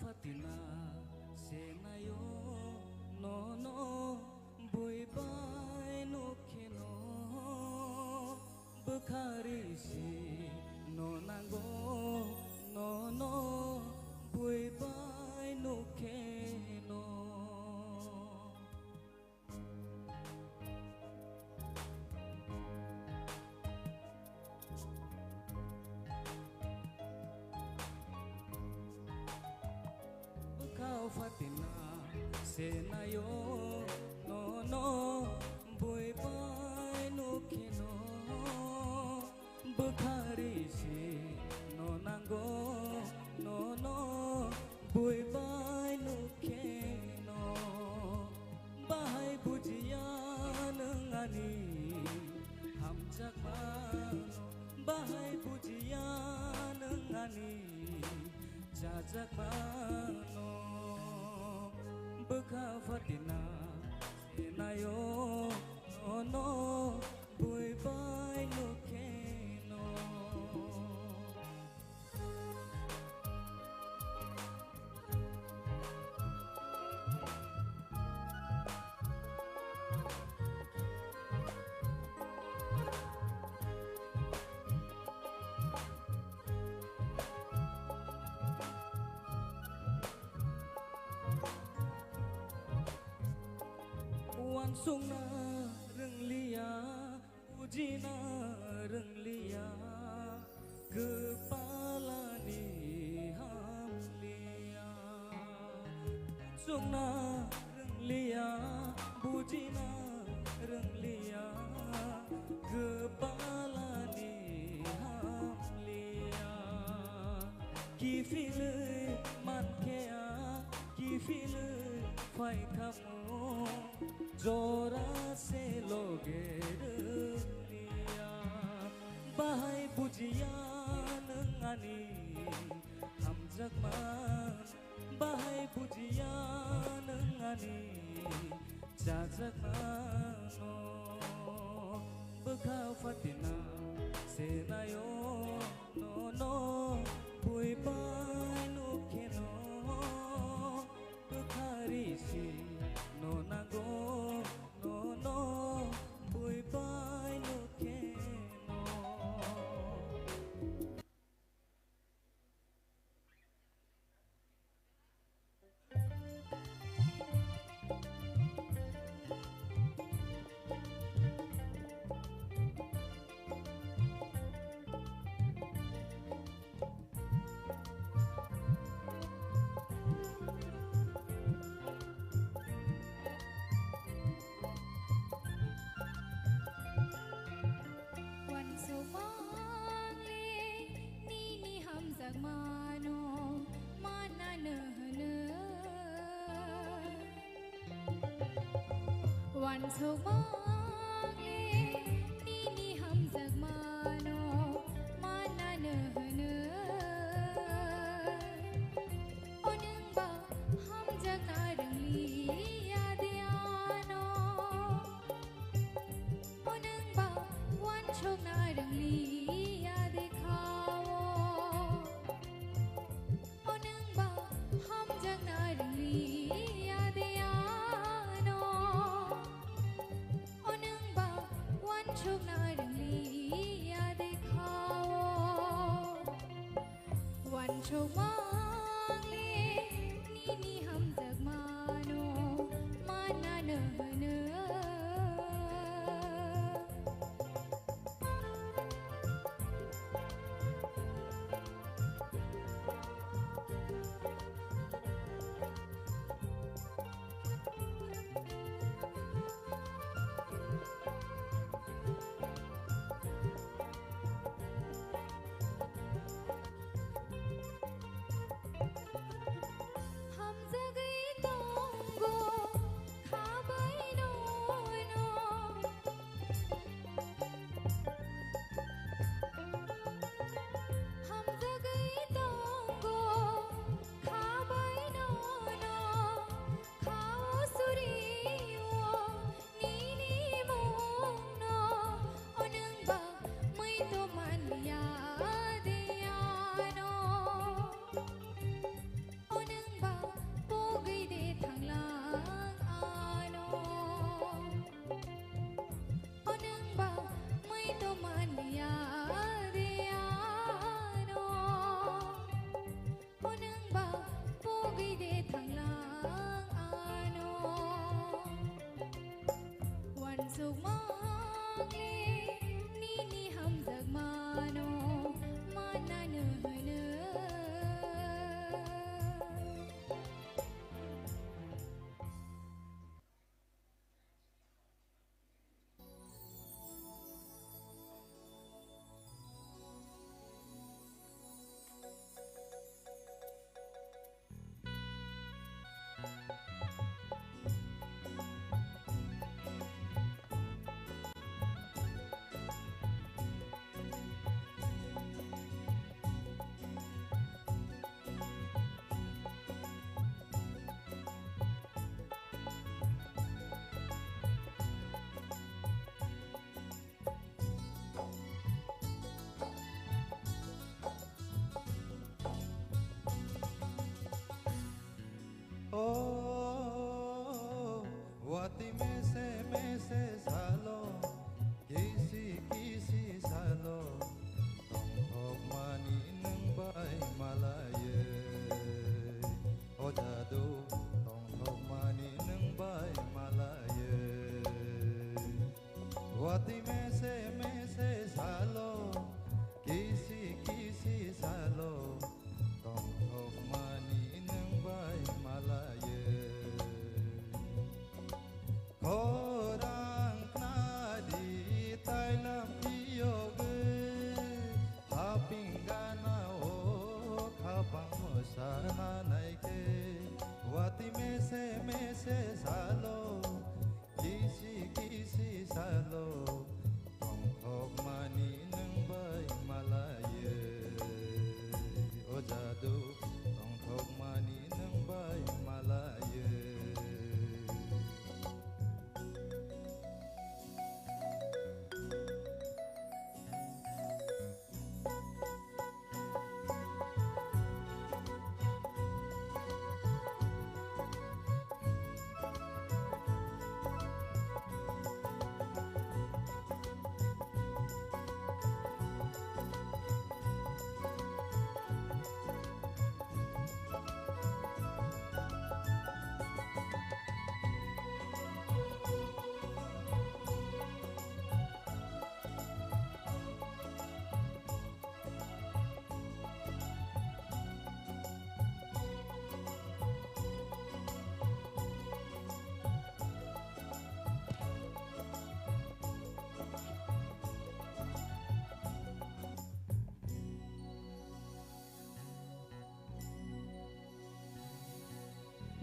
Fatina senayo no no boy bye no keno bukhari si no nango no no boy bye no keno Fatina senayo no no boy bye no keno bukhari si no nango jajak mano beka fatina senayo no bui bai no keno wan sung na rừng lia uji na rừng lia kepala ni ham lia sung na rừng lia uji na rừng lia kepala ni ham lia ki file man kea ki file phai thamo जोरा से लोगे लिया बाहाय बुझिया नंगानी हम जगमान बाहाय बुझिया नंगानी जाजगमानो बखा फतिना सेनायो नो नो बुई बाय नो केनो बखारी सी no nago no no bui bai no keno One so bang ni ni ham zag mano mana ne ne oneng ba ham zag na rang li ya diano oneng ba wan chok na rang li ya dekhawo oneng ba ham zag na rang li ya diano oneng ba wan chok na rang li ya dekhawo wan chok mang li ni ni ham zag mano mana ne ne हम जगई तो Wati mese salo kisi salo tong hok mani nang bai malaye ojadu tong hok mani nang bai malaye Wati mese salo kisi salo tong hok mani nang bai malaye Orang nadi Thailand piyoge hapingana o khapang mosana naike wati mese salo kisi salo tong hok mani nang bai malaye ojadu tong hok mani nang bai malaye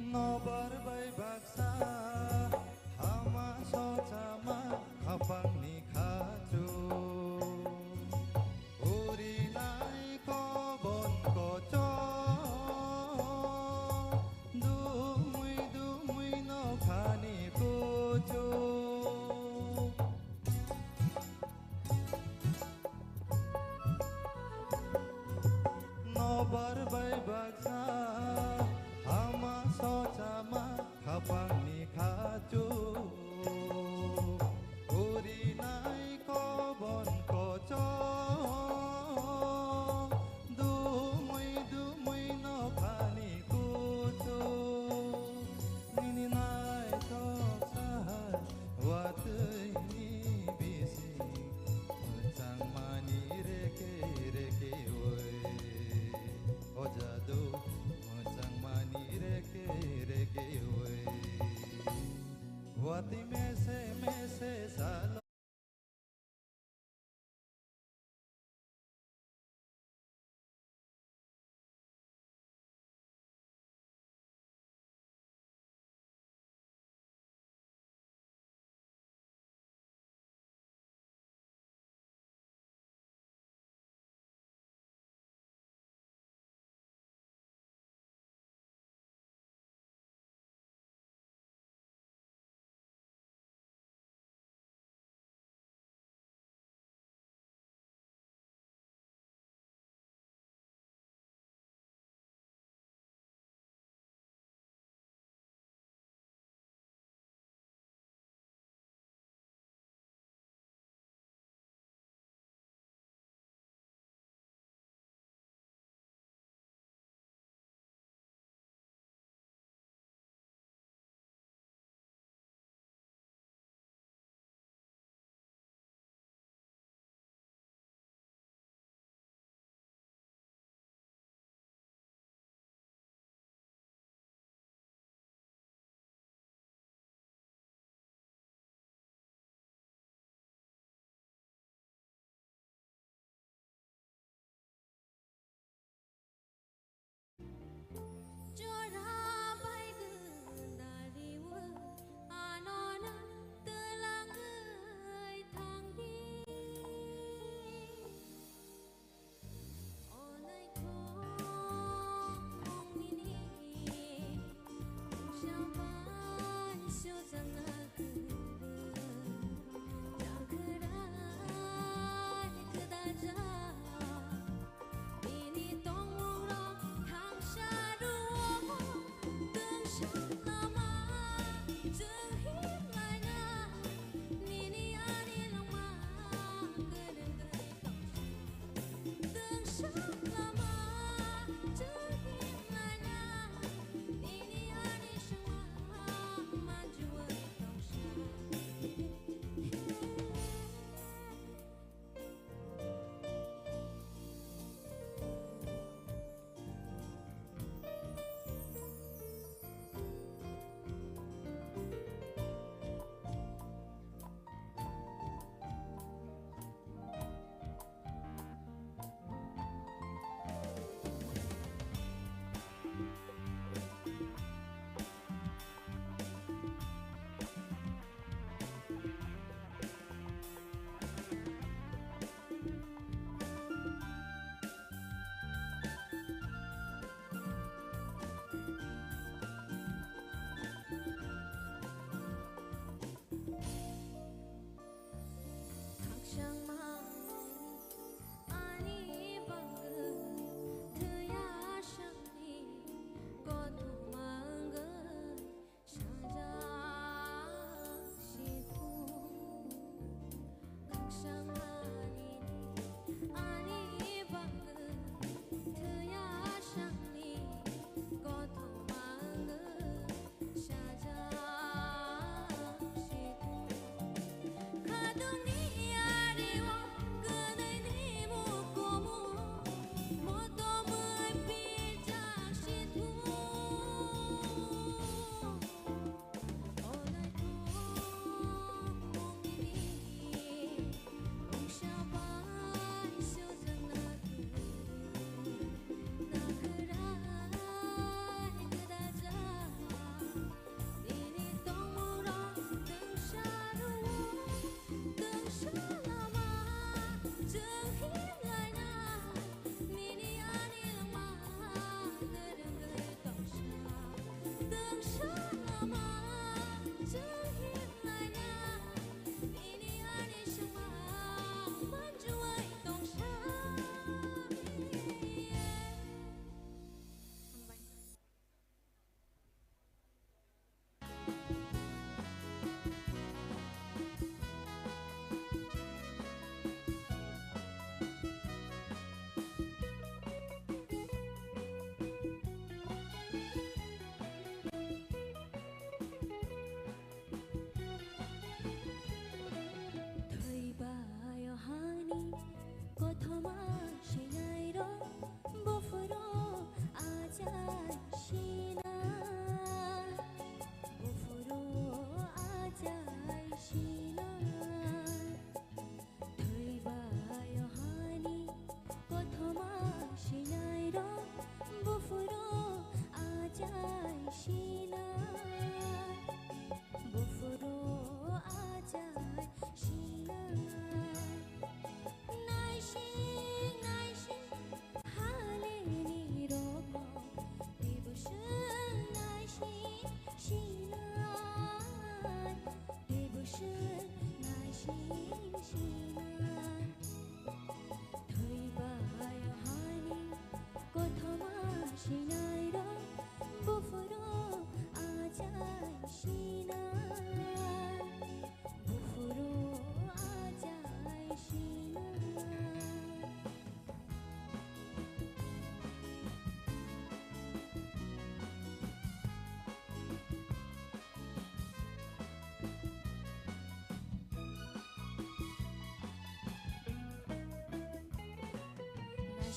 Nobar bai baksa hama socama khapang ni khaju uri nai ko bon ko cho du mui no khani ko cho Nobar bai baksa hama socama khapang ni khaju uri na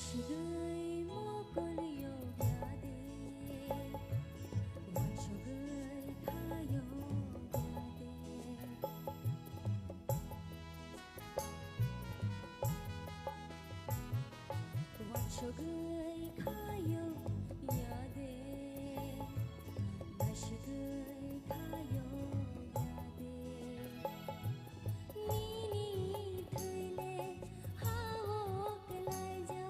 시그이 먹걸요 야데 원초그이 가요 야데 원초그이 가요 야데 마시그이 가요 야데 니니 thầy lê hao cái lai ra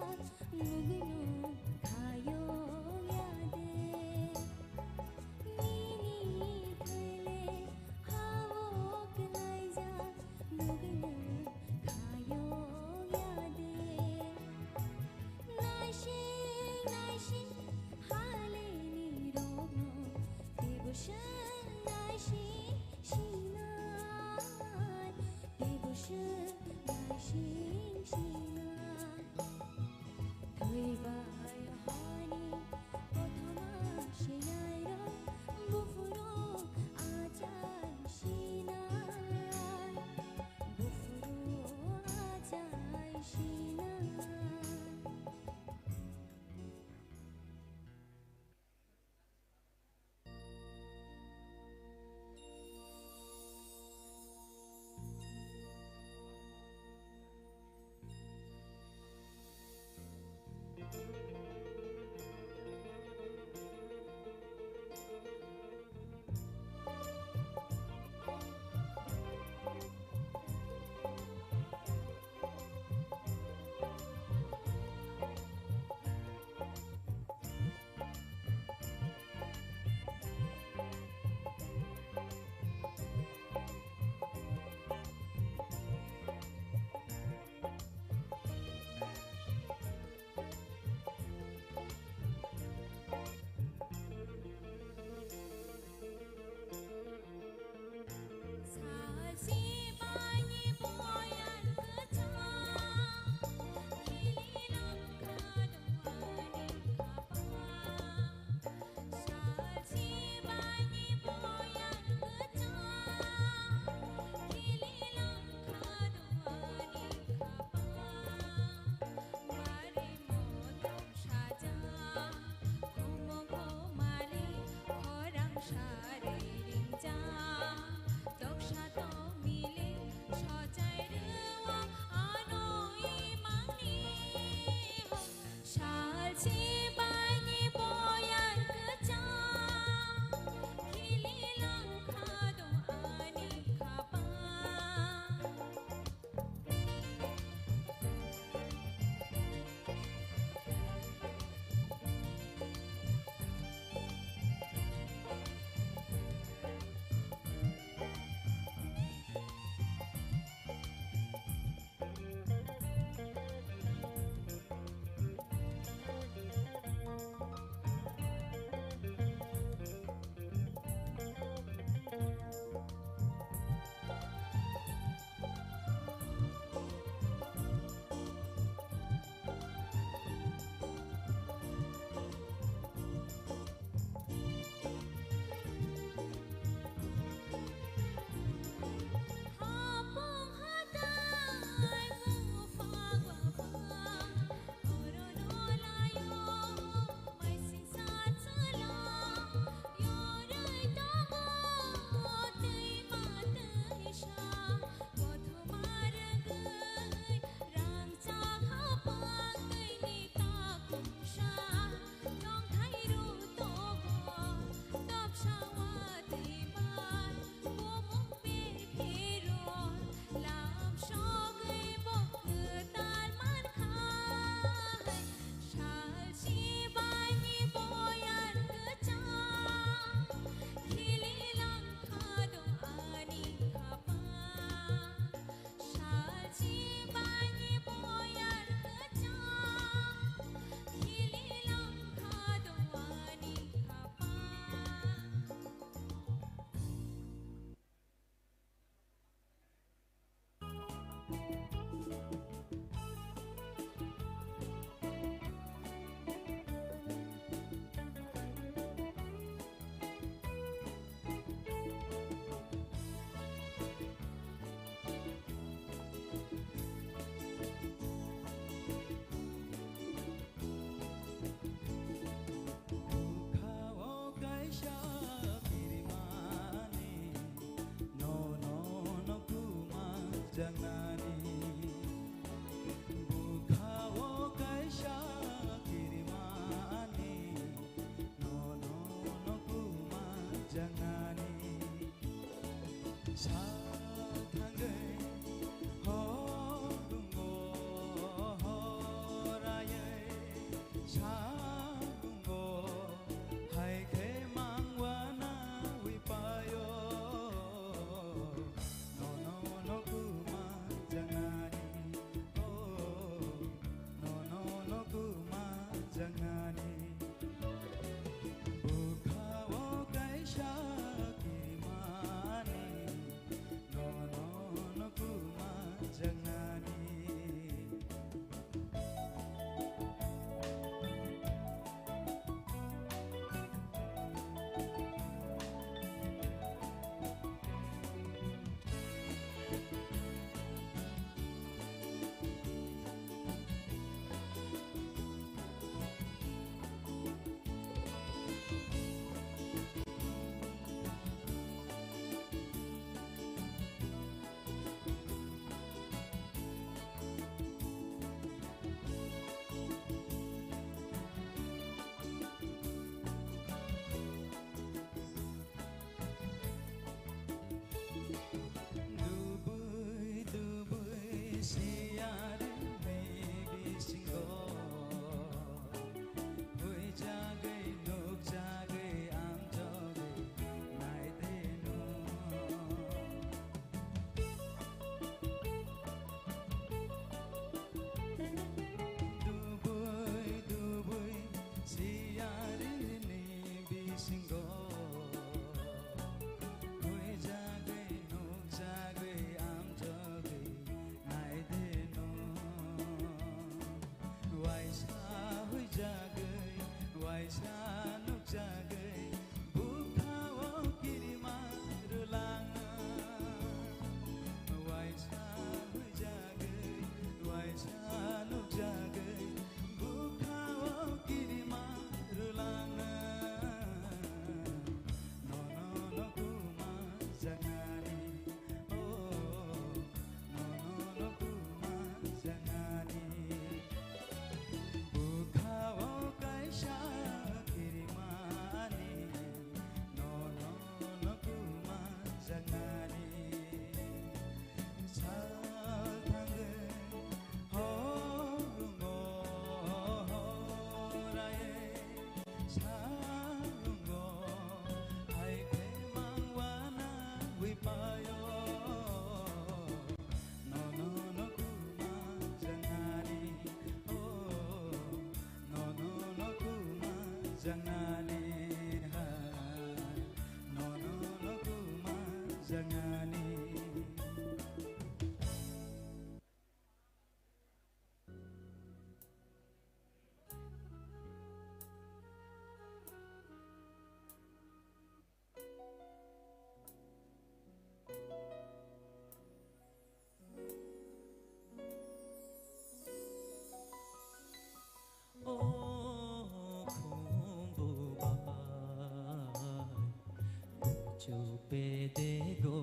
सिंगो कोई जागे नो जागे आम जागे नाय they know वाइसा हुई जागे वाइसा नो जागे बुखाओ किरिमा रुलांगा वाइसा हुई जागे वाइसा नो जागे बुखाओ किरिमा रुलांगा no no no kuma zangani oh no no no kuma zangani bukhao kaisha kirimani no no no kuma zangani sal thange ho rungo ho raye salungo ai ke mangwana wipayo no no no kuma zangani oh no no no kuma zangani ha no no no kuma zangani Oh, चुपे दे गो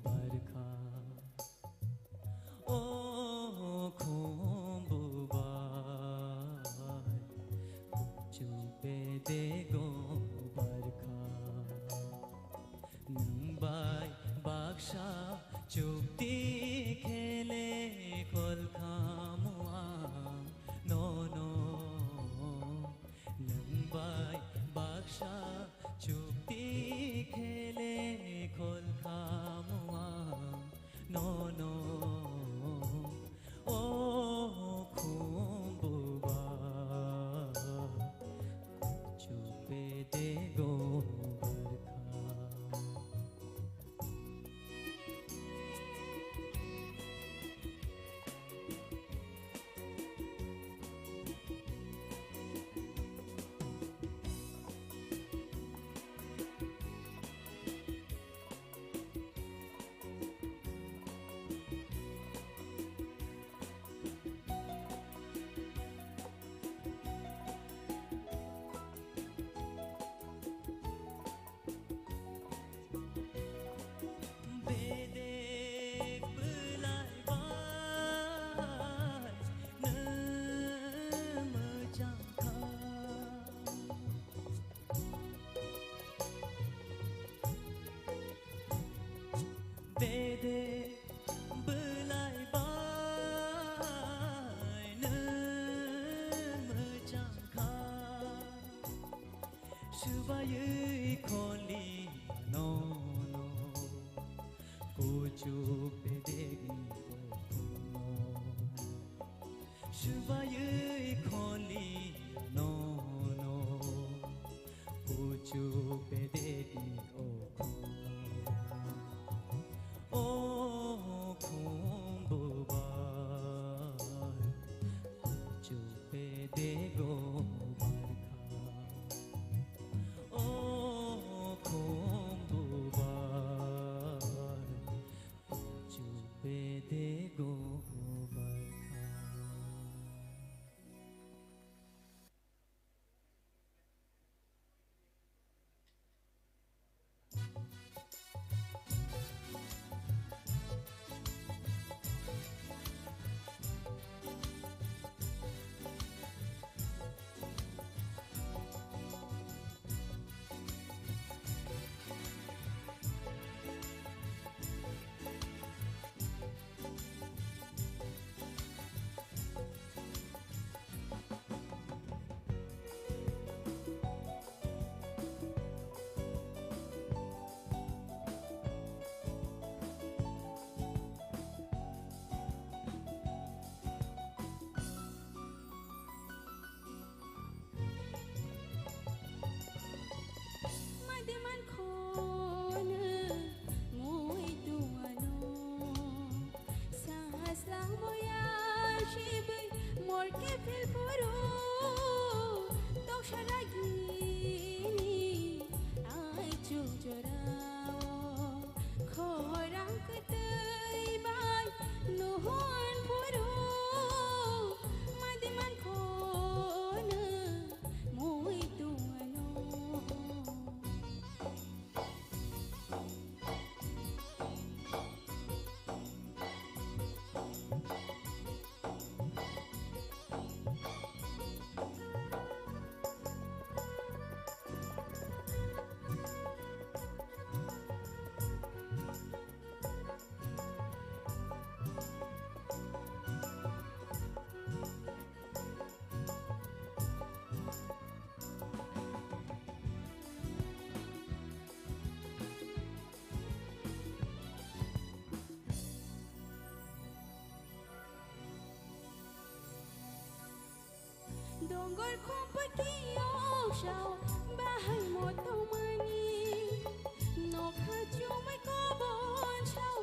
बरखा ओ खुम्बुबाई चुपे दे गो बरखा नंबाई बाक्शा चुपती खेले खोल खामुआ no no नंबाई बाक्शा चुपती खेले खोल खामुआ नो नो ओ खुम्बुबा चुपे दे गो बरखा Dede belai bai ne mejangka Subayui koli no no Kucu bedegi no Subayui koli no no Kucu bedegi Oh, khumbubai, chupe de go barkha. Oh, khumbubai, chupe de go barkha. Donggol kumpul kiok sao bahay mo tumani no kaju may kobon sao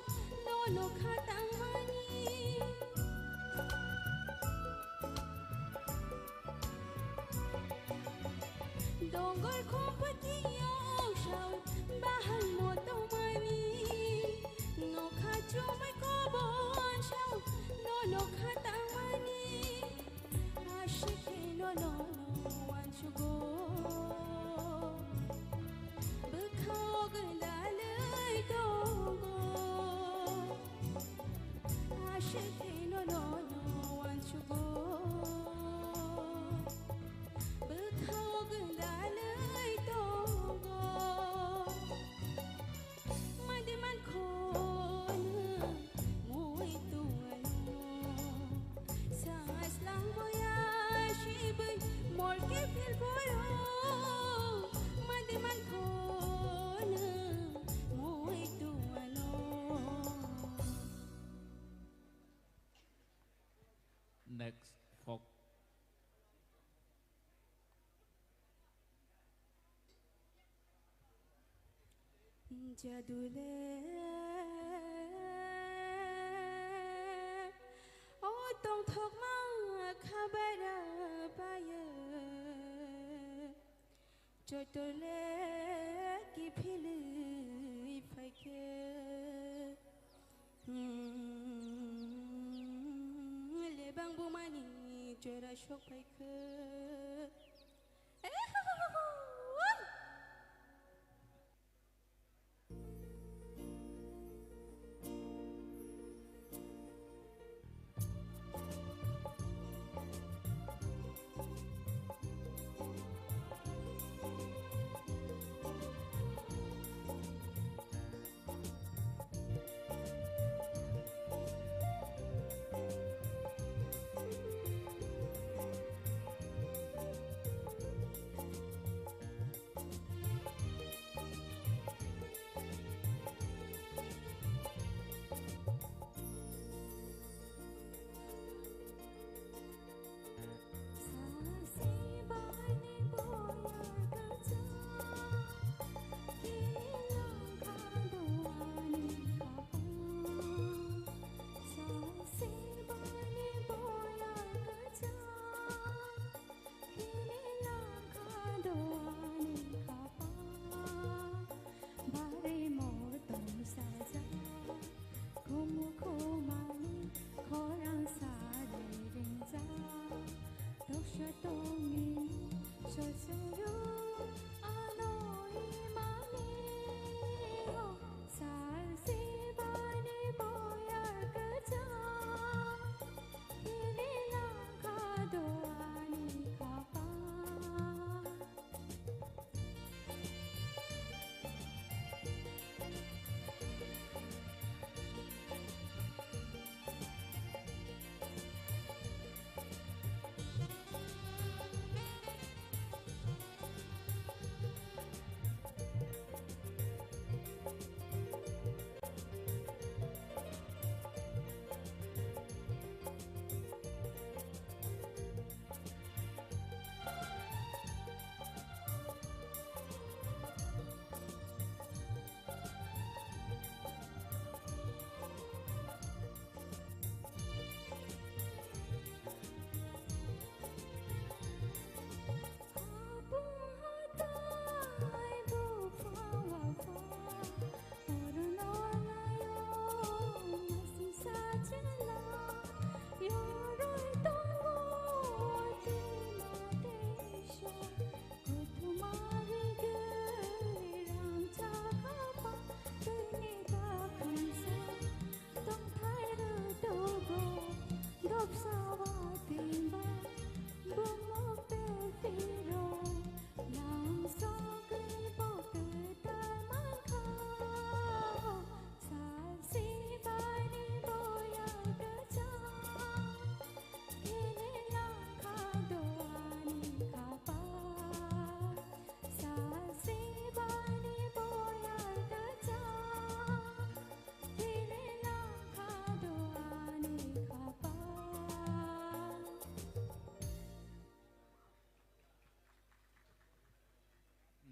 no katang mani Donggol kumpul kiok sao bahay mo tumani no kaju may kobon sao no katang mani no want to go Bekau gendalai tonggo Asyik no want to go Bekau gendalai tonggo Madiman kona Mui tuano Sangas lang boya Shibay mol ke phil bolo Madiman kona Mui tuano Next, folk. Jadule Oh tong thok ma khabara paye Jadule ki phil phake Le bang bumani jora shok phake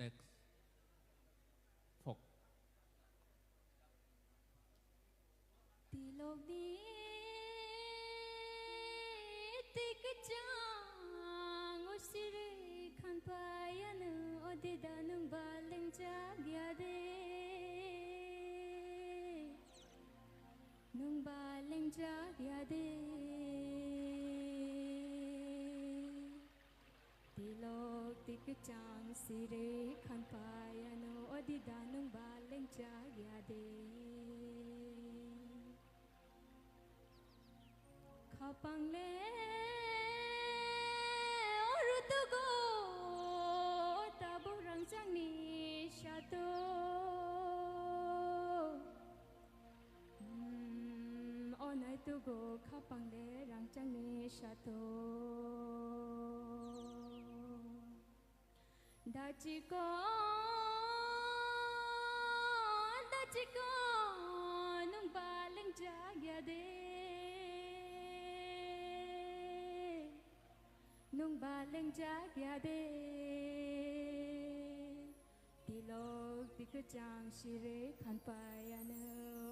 Next. Folk. Tilok di tik jang usiri khan payan ode danung baleng jagya de nung baleng jagya de tilok tik jang siri khan payan ode danung baleng jagya de Kapang le orutugo tabung rangsang ni shato onai tugo kapang le rangsang ni shato dachiko nung baling jagya de nung baleng jagya de tilok tikajang shire khan payana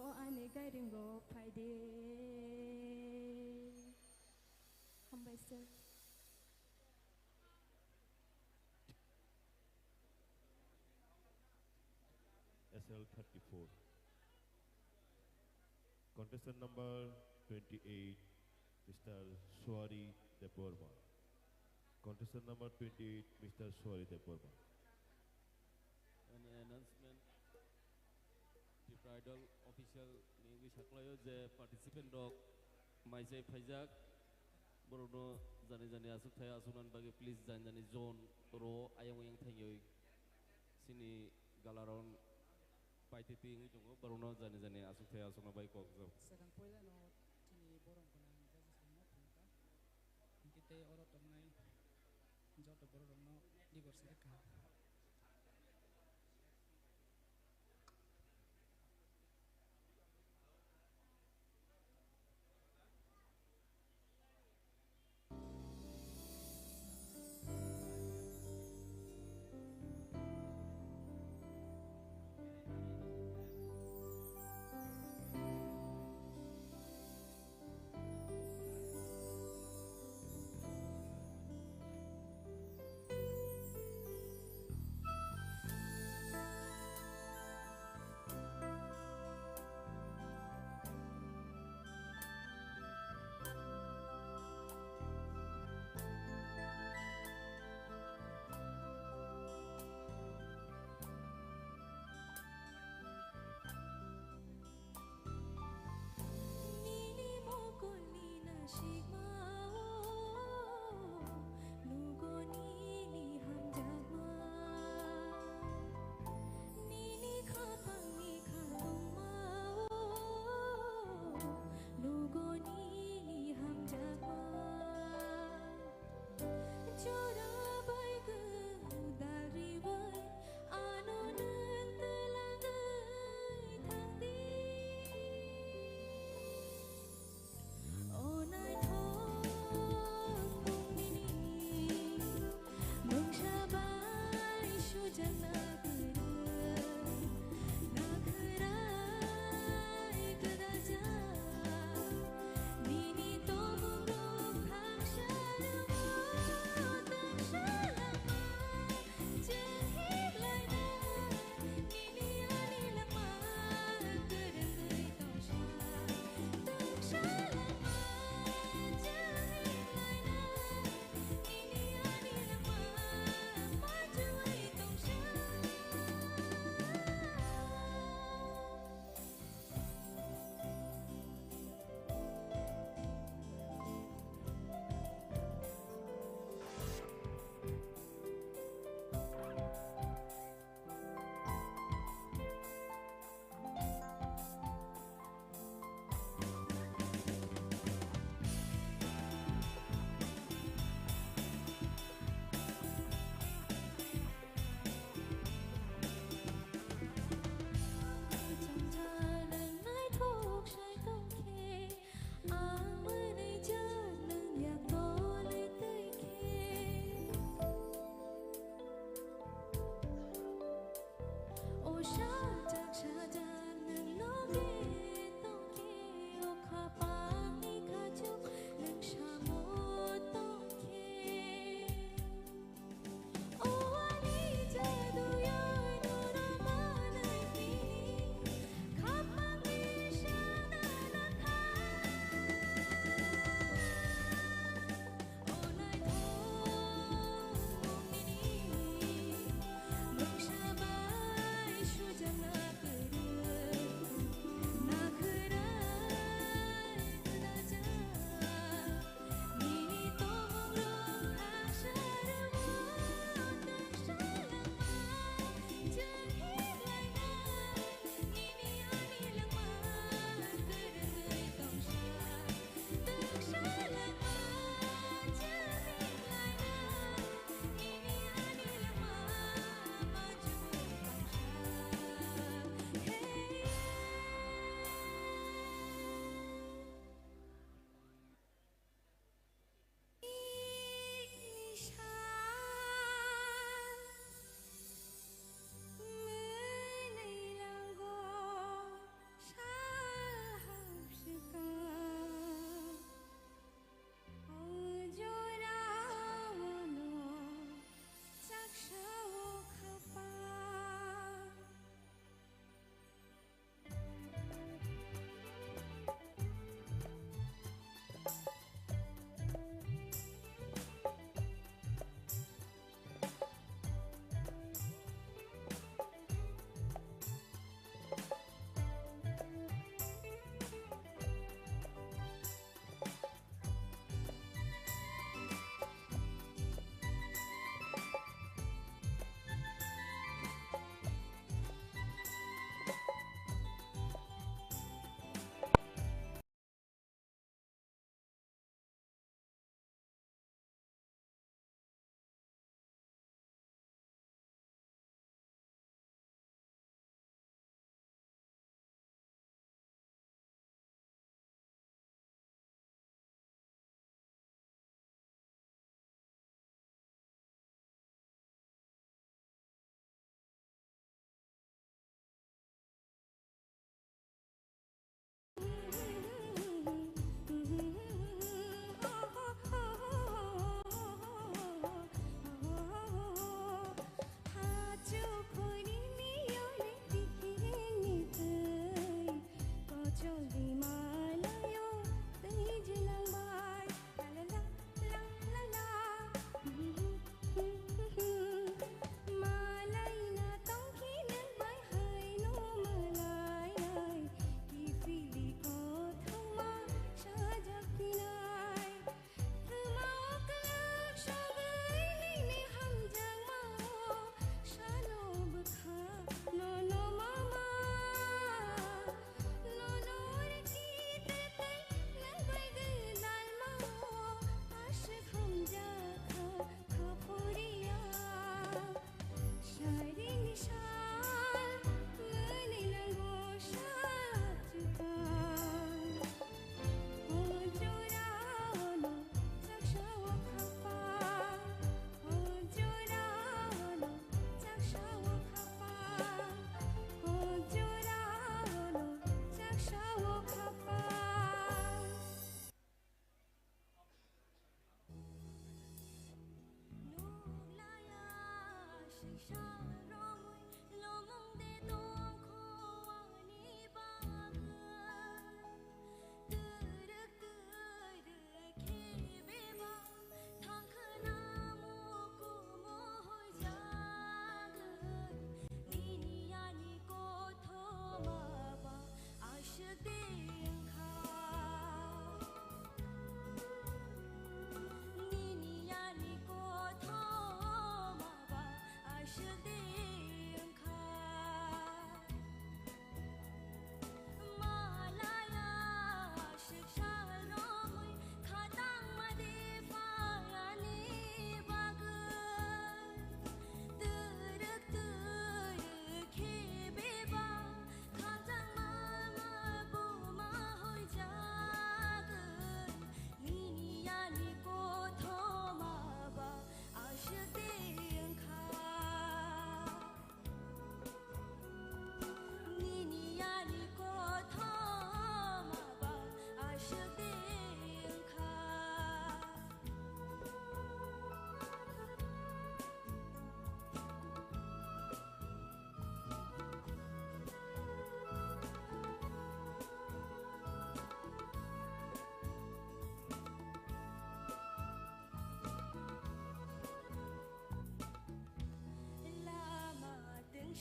o ane gairing go phaide hambai sir SL34 contestant number 28 Mr. Swari Deborma. Contestant number 28, Mr. Swari Deborma. An announcement. Tipra Idol official English haklayo je participant dog Maisai Faizak Borono jani jani asuk thaya asunan bagi please jani jani zone ro ayang yang thangyoi sini galaron paititi ngi jongo Borono jani jani asuk thaya asuna bai kok zo. Sedang poila no sini borong kunang jasa semua punta kita orang ternai jauh borong no di bersihkan. Hãy subscribe cho kênh Ghiền Mì Gõ để không bỏ lỡ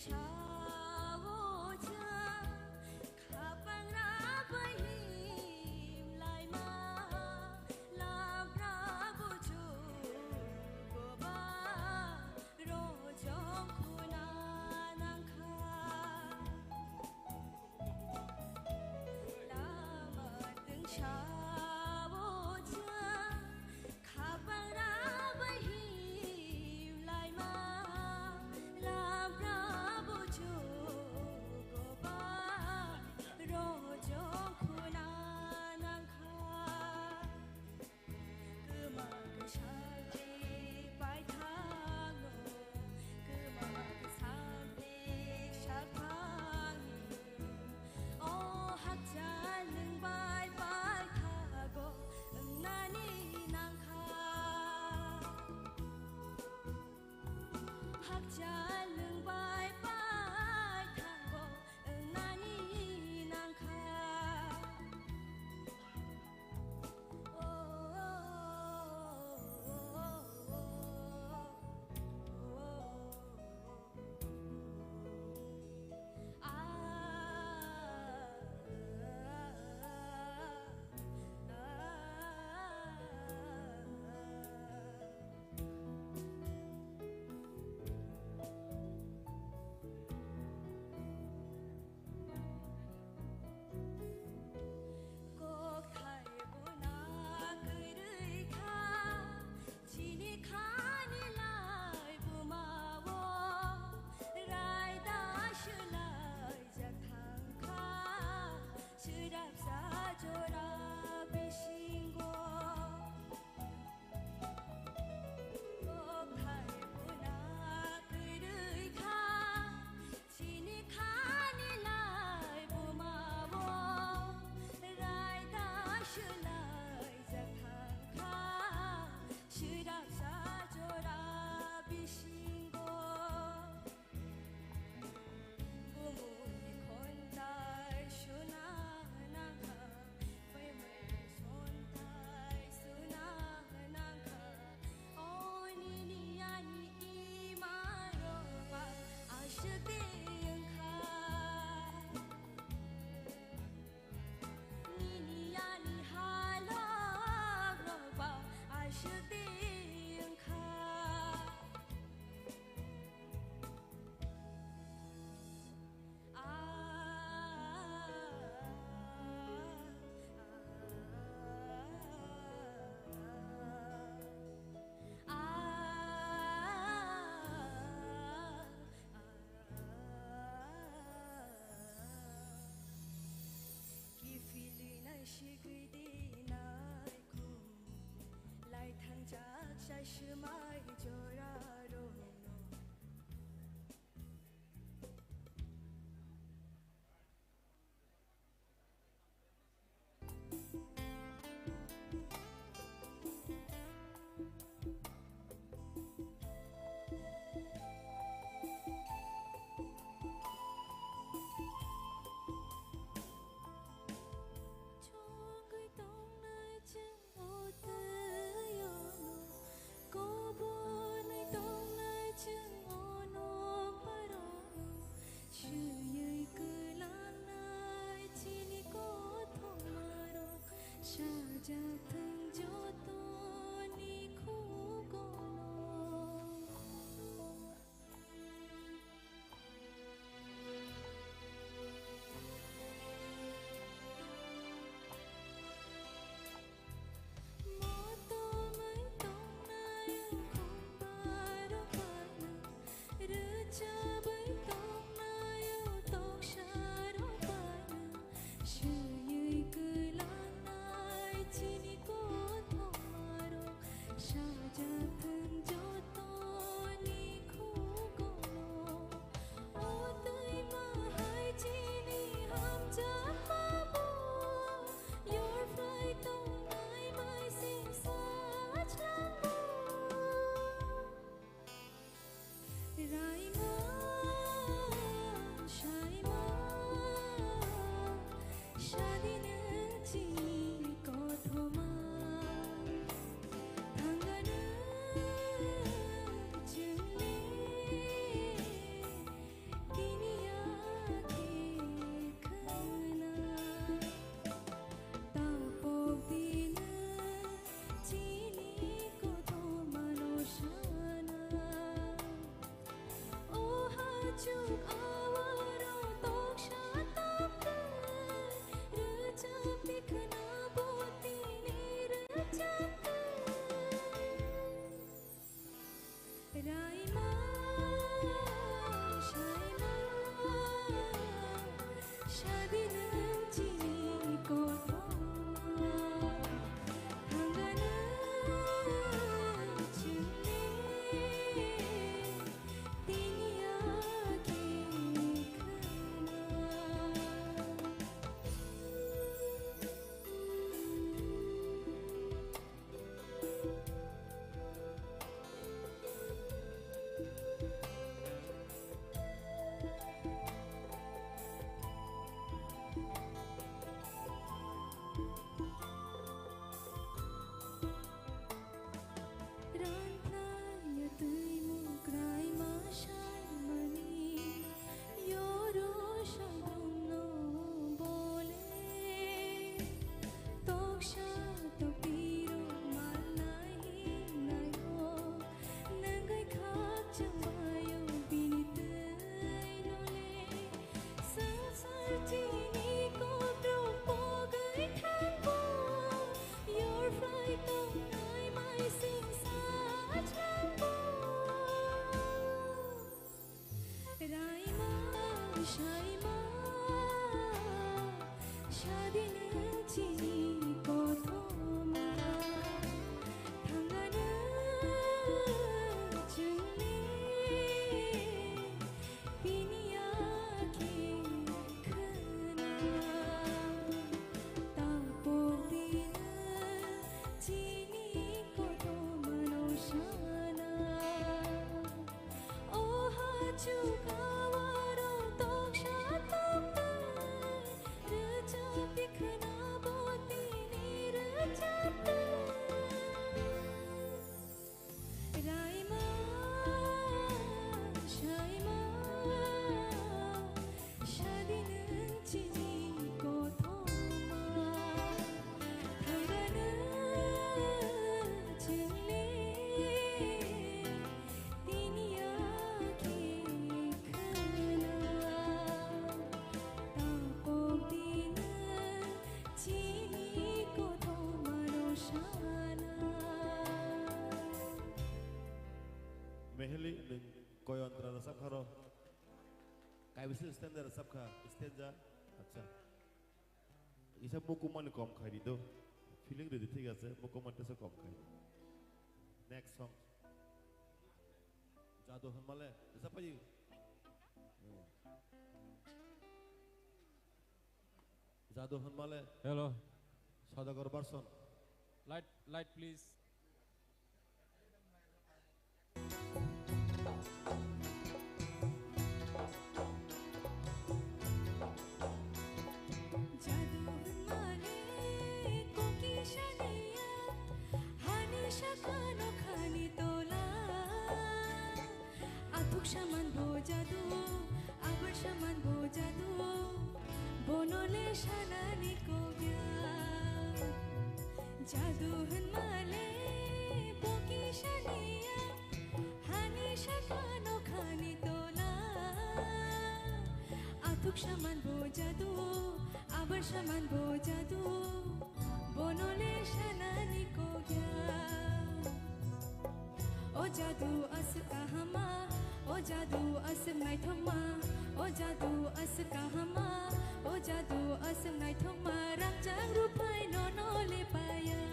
Hãy subscribe cho Meheli nung koyon trana sab kharo. Kai bisil standard sab kha stanza. Acha. Isa mukuman kom khai dido. Feeling ready thik ache mukuman ta kom khai. Next song. Jado hanmale. Isa paji. Jado hanmale. Hello. Sadagar Barson. Light, please. Saman bo jadu, abar saman bo jadu, bonole shanani ko gya. Jadu hanmale boki shaniya, hani shakano khani tola. Athuk saman bo jadu, abar saman bo jadu, bonole shanani ko gya. O jadu as kahama. O jadu asam nai thoma, o jadu as kahama, o jadu asam nai thoma, rang jang rupai no le paya.